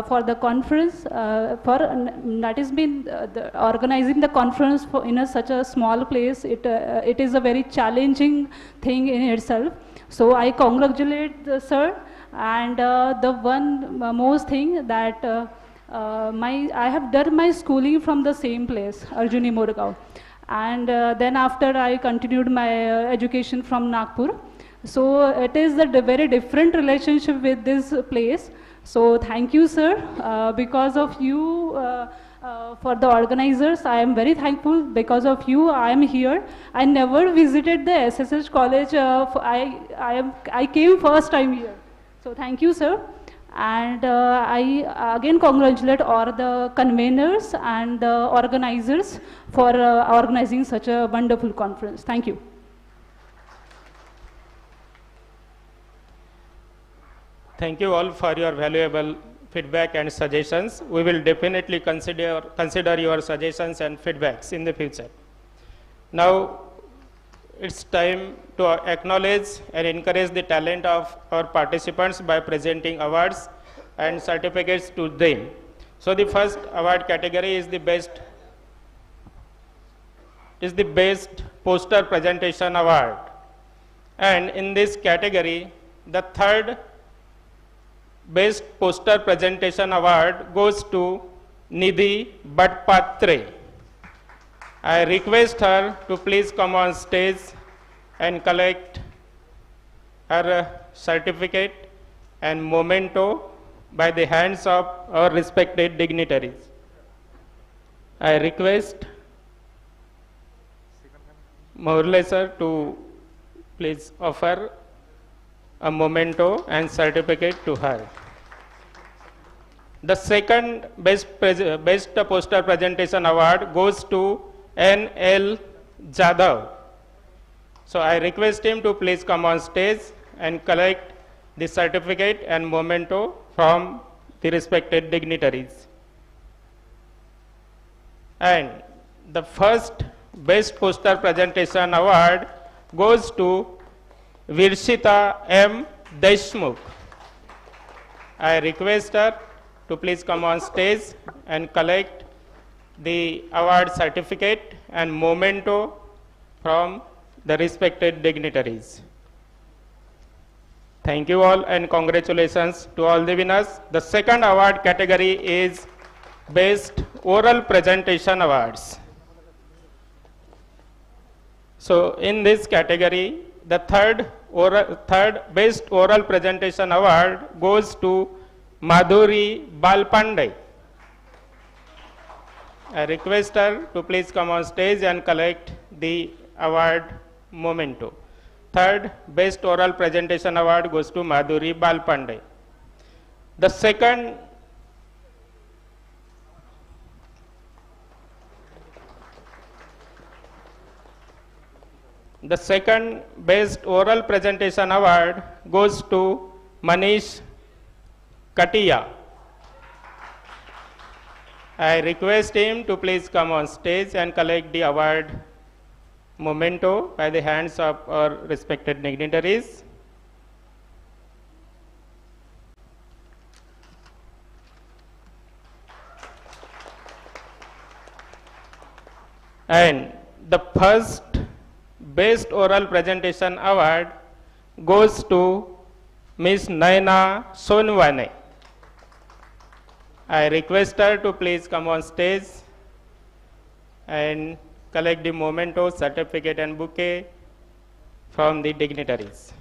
for the conference that has been organizing the conference in such a small place. It is a very challenging thing in itself. So I congratulate the sir. And the one most thing that I have done my schooling from the same place, Arjuni Morgaon. And then after I continued my education from Nagpur. So it is a very different relationship with this place. So thank you, sir. Because of you, for the organizers, I am very thankful. Because of you, I am here. I never visited the SSH college. I came first time here. So thank you, sir. And I again congratulate all the conveners and the organizers for organizing such a wonderful conference. Thank you. Thank you all for your valuable feedback and suggestions. We will definitely consider your suggestions and feedbacks in the future. Now, it's time to acknowledge and encourage the talent of our participants by presenting awards and certificates to them. So the first award category is the best poster presentation award. And in this category, the third best poster presentation award goes to Nidhi Bhattpatre. I request her to please come on stage and collect her certificate and memento by the hands of our respected dignitaries. I request Murli sir to please offer a memento and certificate to her. The second best poster presentation award goes to N.L. Jadhav. So I request him to please come on stage and collect the certificate and memento from the respected dignitaries. And the first best poster presentation award goes to Virshita M. Deshmukh. I request her to please come on stage and collect the award certificate and memento from the respected dignitaries. Thank you all and congratulations to all the winners. The second award category is Best Oral Presentation Awards. So in this category, the third Best Oral Presentation Award goes to Madhuri Balpande. I request her to please come on stage and collect the award memento. Third Best Oral Presentation Award goes to Madhuri Balpande. The second Best Oral Presentation Award goes to Manish Katia. I request him to please come on stage and collect the award memento by the hands of our respected dignitaries. And the first Best Oral Presentation Award goes to Ms. Naina Sonwane. I request her to please come on stage and collect the memento, certificate and bouquet from the dignitaries.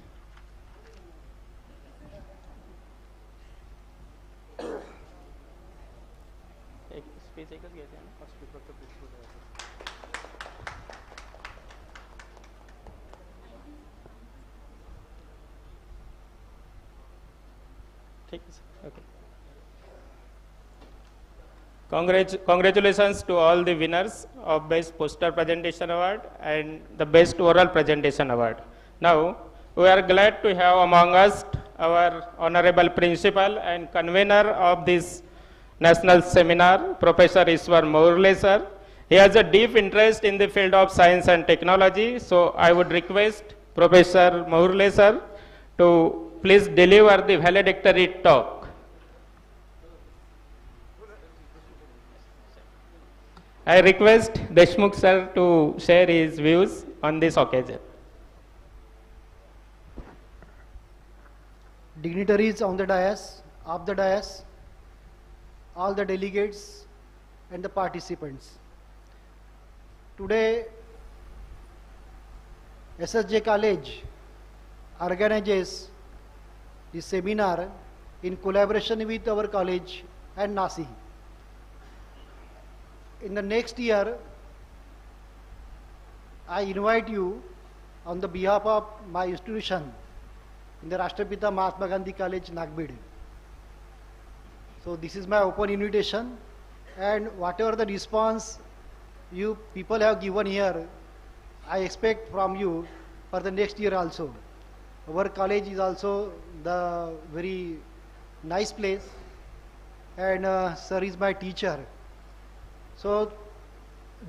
Congratulations to all the winners of Best Poster Presentation Award and the Best Oral Presentation Award. Now, we are glad to have among us our Honorable Principal and Convener of this National Seminar, Professor Ishwar Murli sir. He has a deep interest in the field of science and technology, so I would request Professor Murli sir to please deliver the valedictory talk. I request Deshmukh sir to share his views on this occasion. Dignitaries on the dais, of the dais, all the delegates and the participants. Today, Ssjc College organizes this seminar in collaboration with our college and NASI. In the next year, I invite you on the behalf of my institution in the Rashtrapita Mahatma Gandhi College, Nagbid. So this is my open invitation, and whatever the response you people have given here, I expect from you for the next year also. Our college is also the very nice place, and sir is my teacher. So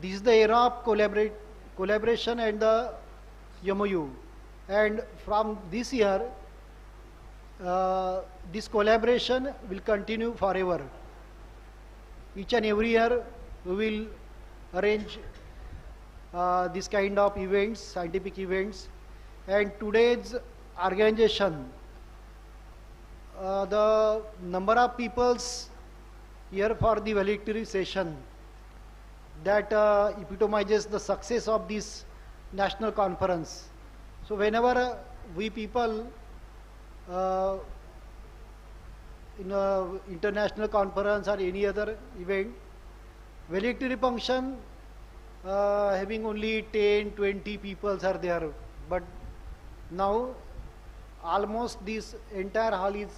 this is the era of collaboration and the MOU. And from this year, this collaboration will continue forever. Each and every year, we will arrange this kind of events, scientific events. And today's organization, the number of peoples here for the valedictory session, that epitomizes the success of this national conference. So whenever we people in a international conference or any other event, valedictory function having only 10, 20 people are there, but now almost this entire hall is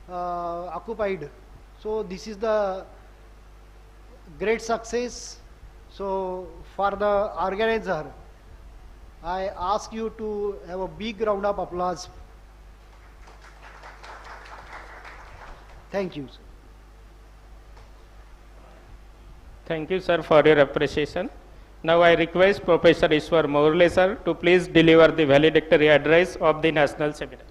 occupied. So this is the great success. So for the organizer, I ask you to have a big round of applause. Thank you. Thank you, sir, for your appreciation. Now I request Professor Ishwar Morle, sir, to please deliver the valedictory address of the national seminar.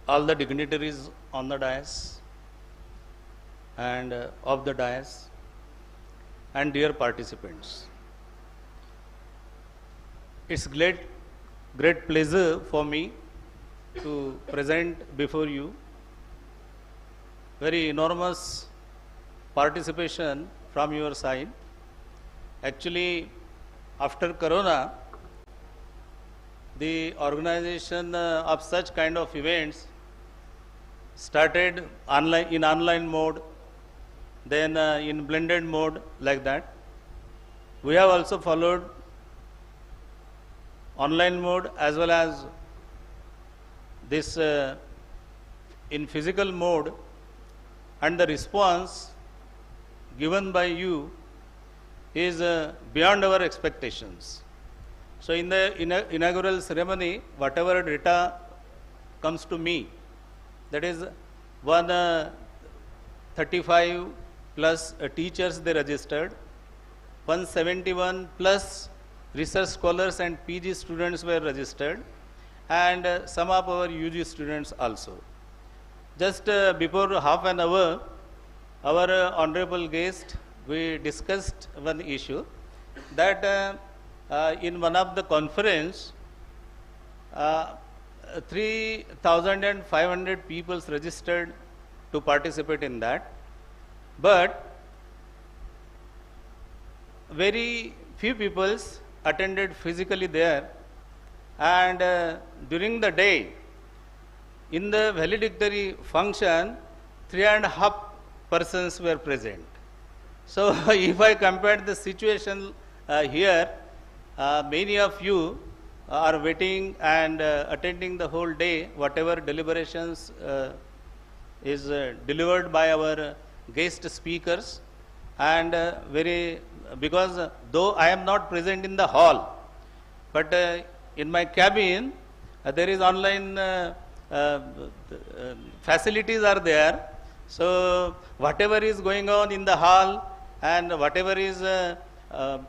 All the dignitaries on the dais and of the dais, and dear participants, it's great pleasure for me to present before you very enormous participation from your side. Actually, after Corona, the organization of such kind of events started in online mode, then in blended mode, like that. We have also followed online mode as well as this in physical mode, and the response given by you is beyond our expectations. So in the inaugural ceremony, whatever data comes to me, that is 135 plus teachers they registered, 171 plus research scholars and PG students were registered, and some of our UG students also. Just before half an hour, our honorable guest, we discussed one issue that in one of the conference, 3,500 people registered to participate in that, but very few people attended physically there, and during the day, in the valedictory function, 3.5 persons were present. So if I compare the situation here, many of you are waiting and attending the whole day, whatever deliberations is delivered by our guest speakers, and because though I am not present in the hall, but in my cabin there is online facilities are there. So whatever is going on in the hall and whatever is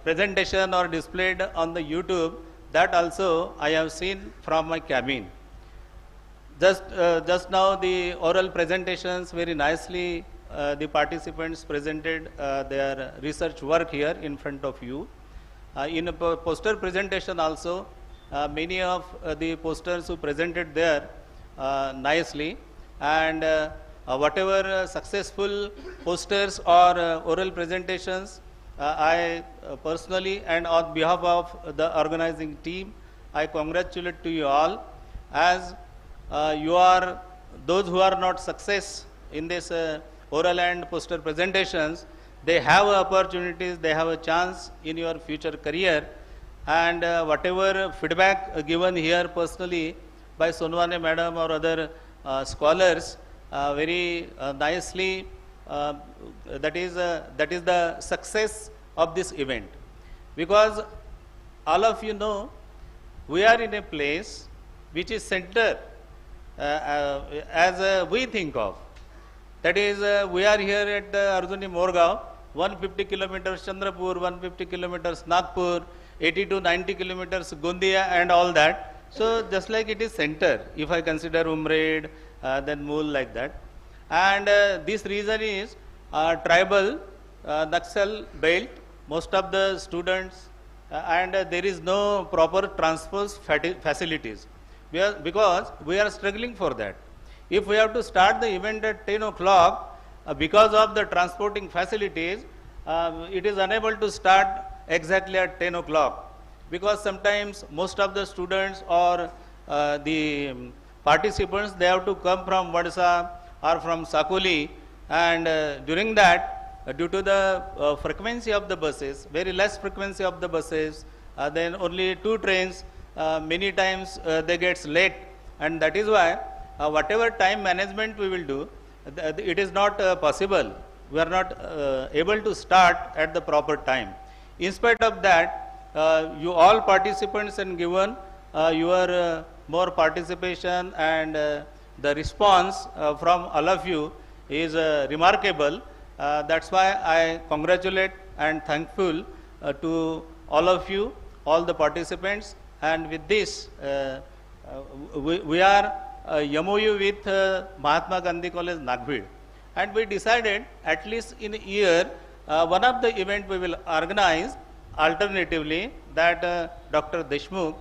presentation or displayed on the YouTube, that also I have seen from my cabin. Just now the oral presentations, very nicely the participants presented their research work here in front of you. In a poster presentation also, many of the posters who presented there nicely, and whatever successful posters or oral presentations, I personally and on behalf of the organizing team, I congratulate to you all, as you are those who are not success in this oral and poster presentations, they have opportunities, they have a chance in your future career, and whatever feedback given here personally by Sonwane madam or other scholars, very nicely, that is the success of this event. Because all of you know, we are in a place which is center as we think of. That is, we are here at Arjuni Morgaon, 150 kilometers Chandrapur, 150 kilometers Nagpur, 80 to 90 kilometers Gondia and all that. So just like it is center, if I consider Umred, then Mool like that. And this region is tribal Naxal belt, most of the students, and there is no proper transport facilities. Because we are struggling for that. If we have to start the event at 10 o'clock, because of the transporting facilities, it is unable to start exactly at 10 o'clock. Because sometimes most of the students or the participants, they have to come from Vadsa or from Sakoli, and during that, due to the frequency of the buses, very less frequency of the buses, then only 2 trains, many times they get late, and that is why whatever time management we will do, it is not possible. We are not able to start at the proper time. In spite of that, you all participants and given your more participation and the response from all of you is remarkable. That's why I congratulate and thankful to all of you, all the participants. And with this, we are MOU with Mahatma Gandhi College, Nagpur. And we decided at least in a year, one of the event we will organize alternatively that Dr. Deshmukh,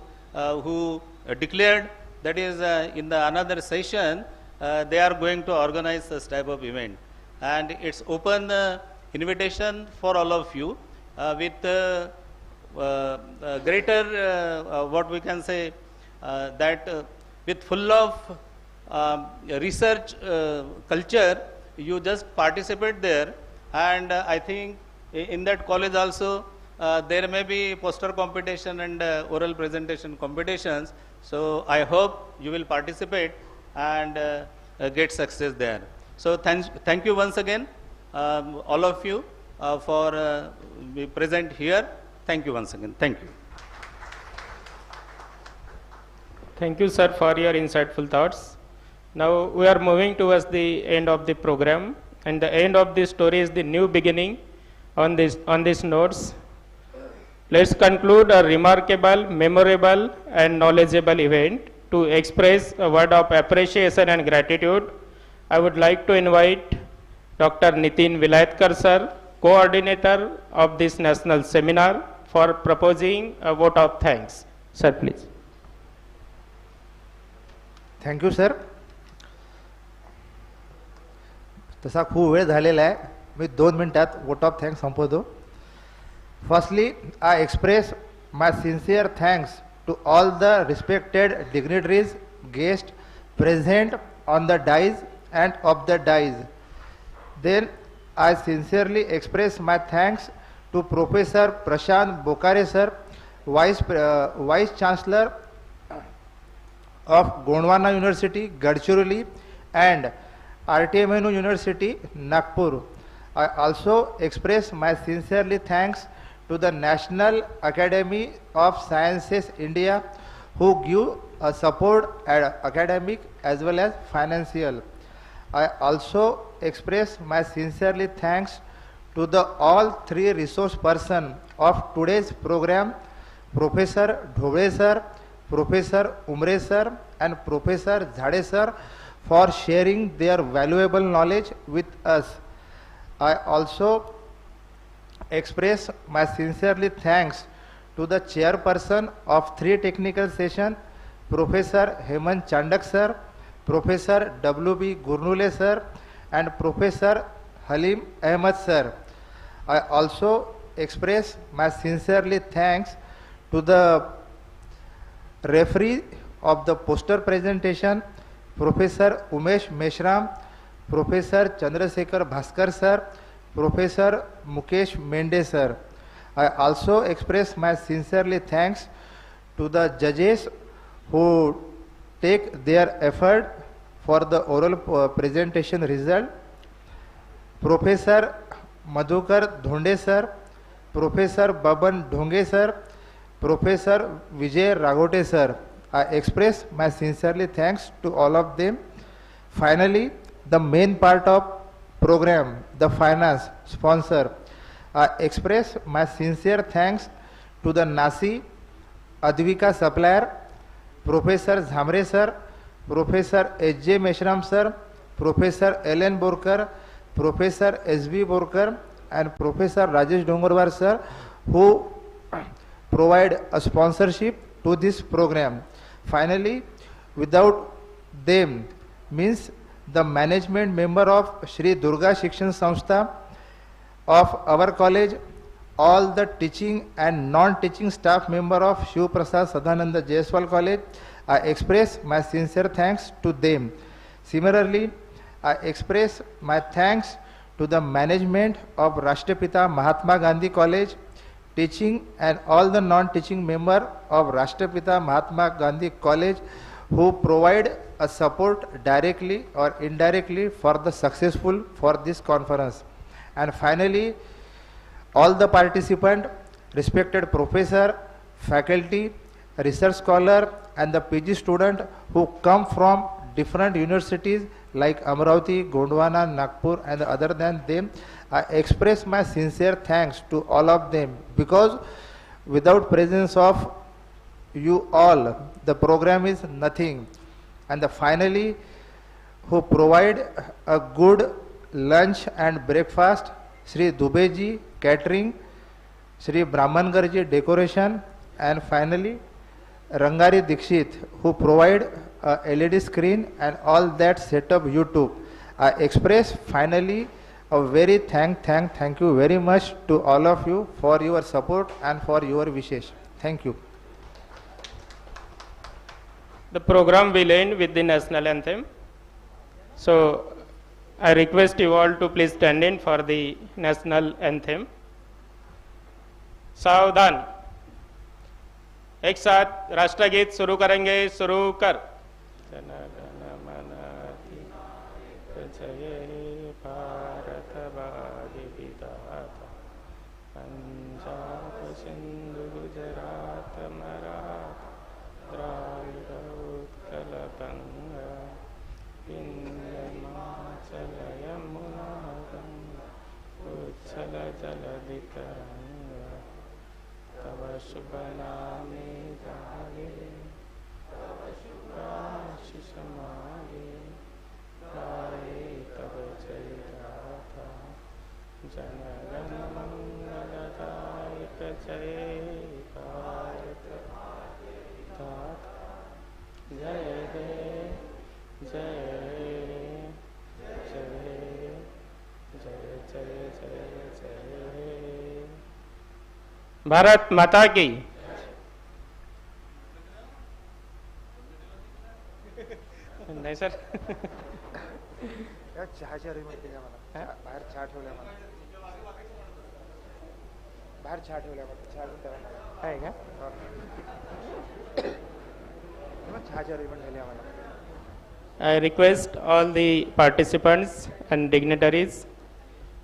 who declared that is in the another session, they are going to organize this type of event. And it's open invitation for all of you with greater, what we can say, that with full of research culture, you just participate there. And I think in that college also, there may be poster competition and oral presentation competitions. So I hope you will participate and get success there. So thank you once again, all of you, for being present here. Thank you once again. Thank you. Thank you, sir, for your insightful thoughts. Now we are moving towards the end of the program, and the end of this story is the new beginning. On these notes, let's conclude a remarkable, memorable, and knowledgeable event. To express a word of appreciation and gratitude, I would like to invite Dr. Nitin Vilayatkar, sir, coordinator of this national seminar, for proposing a vote of thanks. Sir, please. Thank you sir. तसा खूप वेळ झालेला आहे. मी 2 मिनिटात vote of thanks संपवतो. Firstly I express my sincere thanks to all the respected dignitaries, guests present on the dais and of the dais. Then I sincerely express my thanks to Professor Prashant Bokare sir, Vice Chancellor of Gondwana University, Gadchiroli, and RTMNU University, Nagpur. I also express my sincerely thanks to the National Academy of Sciences India, who give support academic as well as financial. I also express my sincerely thanks to the all 3 resource person of today's program, Professor Dhole sir, Professor Umre sir, and Professor Ssjc sir, for sharing their valuable knowledge with us. I also express my sincerely thanks to the chairperson of 3 technical sessions, Professor Hemant Chandak sir, Professor W.B. Gurnule sir, and Professor Halim Ahmed sir. I also express my sincerely thanks to the referee of the poster presentation, Professor Umesh Meshram, Professor Chandrasekhar Bhaskar sir, Professor Mukesh Mende sir. I also express my sincerely thanks to the judges who take their effort for the oral presentation result, Professor Madhukar Dhonde sir, Professor Baban Dhonge sir, Professor Vijay Ragote sir. I express my sincerely thanks to all of them. Finally, the main part of program, the finance sponsor, I express my sincere thanks to the NASI, Advika supplier, Professor Zamre sir, Professor Ssjc Meshram sir, Professor Ellen Borkar, Professor S.B. Borkar, and Professor Rajesh Dongorwar sir, who provide a sponsorship to this program. Finally, without them means the management member of Shri Durga Shikshan Samstha of our college, all the teaching and non-teaching staff member of Shiv Prasad Sadananda Jaiswal College, I express my sincere thanks to them. Similarly, I express my thanks to the management of Rashtrapita Mahatma Gandhi College, teaching and all the non-teaching member of Rashtrapita Mahatma Gandhi College who provide a support directly or indirectly for the successful for this conference. And finally, all the participant, respected professor, faculty, research scholar and the PG student who come from different universities like Amravati, Gondwana, Nagpur and other than them, I express my sincere thanks to all of them, because without presence of you all, the program is nothing. And finally, who provide a good lunch and breakfast, Sri Dubeji catering, Sri Brahmangarji decoration, and finally Rangari Dikshit, who provide a LED screen and all that set up YouTube. I express finally a very thank you very much to all of you for your support and for your wishes. Thank you. The program will end with the national anthem. So I request you all to please stand in for the national anthem. सावधान, एक साथ राष्ट्रगीत शुरू करेंगे. शुरू कर. जन गण मन जय भारत भाग्य विधाता, पंजाब सिंधु गुजरात मराठा द्राविड़ उत्कल गंगा, विंध्य हिमाचल यमुना गंगा, उच्छल जलधि तरंगा, तव शुभ नामे जागे, तव शुभ आशीष मागे, गाए तव जय गाथा, जन गण मंगलदायक जय भारत माता, जय हे जय जय जय जय जय जय. भारत माता की. नाही सर. चहाची अरेंजमेंट केली मला. बाहेर चहा ठेवल्या मला. बाहेर चहा ठेवल्या मला. चहा घेऊन ठेवा आहे का? चहाची अरेंजमेंट केली आम्हाला. I request all the participants and dignitaries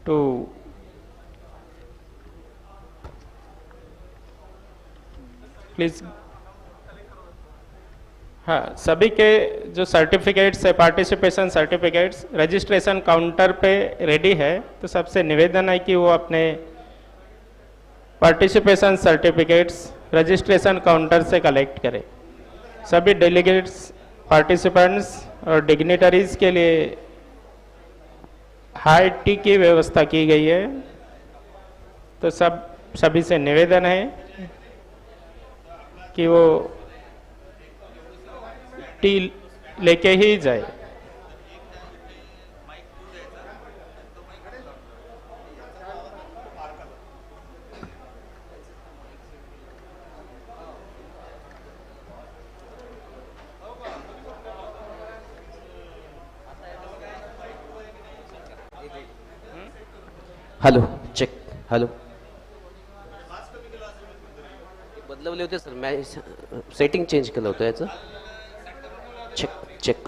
to please. हाँ, सभी के जो सर्टिफिकेट्स है, पार्टिसिपेशन सर्टिफिकेट्स रजिस्ट्रेशन काउंटर पे रेडी है, तो सबसे निवेदन है कि वो अपने पार्टिसिपेशन सर्टिफिकेट्स रजिस्ट्रेशन काउंटर से कलेक्ट करें. सभी डेलीगेट्स, पार्टिसिपेंट्स और डिग्निटरीज के लिए हाई टी की व्यवस्था की गई है, तो सभी से निवेदन है कि वो टी लेके ही जाए. Hello, check. हॅलो, बदलवले होते सर, सेटिंग चेंज केलं होतं याचं. Check check.